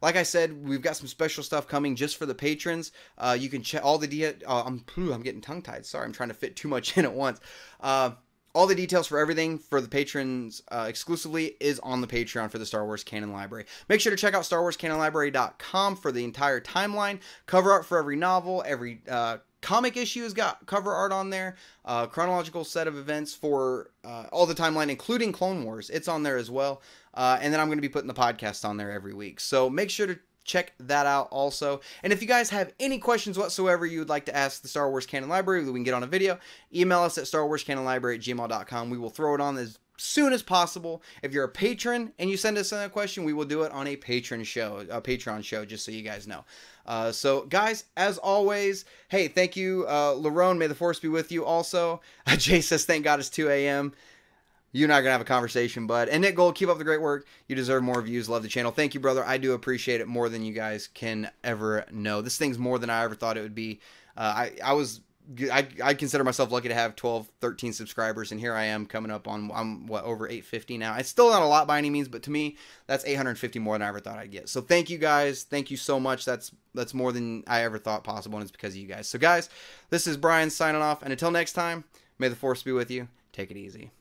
Like I said, we've got some special stuff coming just for the patrons. You can check all the I'm getting tongue-tied. Sorry, I'm trying to fit too much in at once. All the details for everything for the patrons exclusively is on the Patreon for the Star Wars Canon Library. Make sure to check out StarWarsCanonLibrary.com for the entire timeline. Cover art for every novel, every comic issue has got cover art on there. Chronological set of events for all the timeline, including Clone Wars. It's on there as well. And then I'm going to be putting the podcast on there every week. So make sure to check that out also. And if you guys have any questions whatsoever you would like to ask the Star Wars Canon Library that we can get on a video, email us at StarWarsCanonLibrary@gmail.com. We will throw it on as soon as possible. If you're a patron and you send us a question, we will do it on a Patreon show, just so you guys know. So guys, as always, hey, thank you, Larone. May the Force be with you also. Jay says, thank God it's 2 a.m. You and I are going to have a conversation, bud. And Nick Gold, keep up the great work. You deserve more views. Love the channel. Thank you, brother. I do appreciate it more than you guys can ever know. This thing's more than I ever thought it would be. I consider myself lucky to have 12, 13 subscribers, and here I am coming up on, I'm what, over 850 now. It's still not a lot by any means, but to me, that's 850 more than I ever thought I'd get. So thank you guys. Thank you so much. That's more than I ever thought possible, and it's because of you guys. So guys, this is Brian signing off, and until next time, may the Force be with you. Take it easy.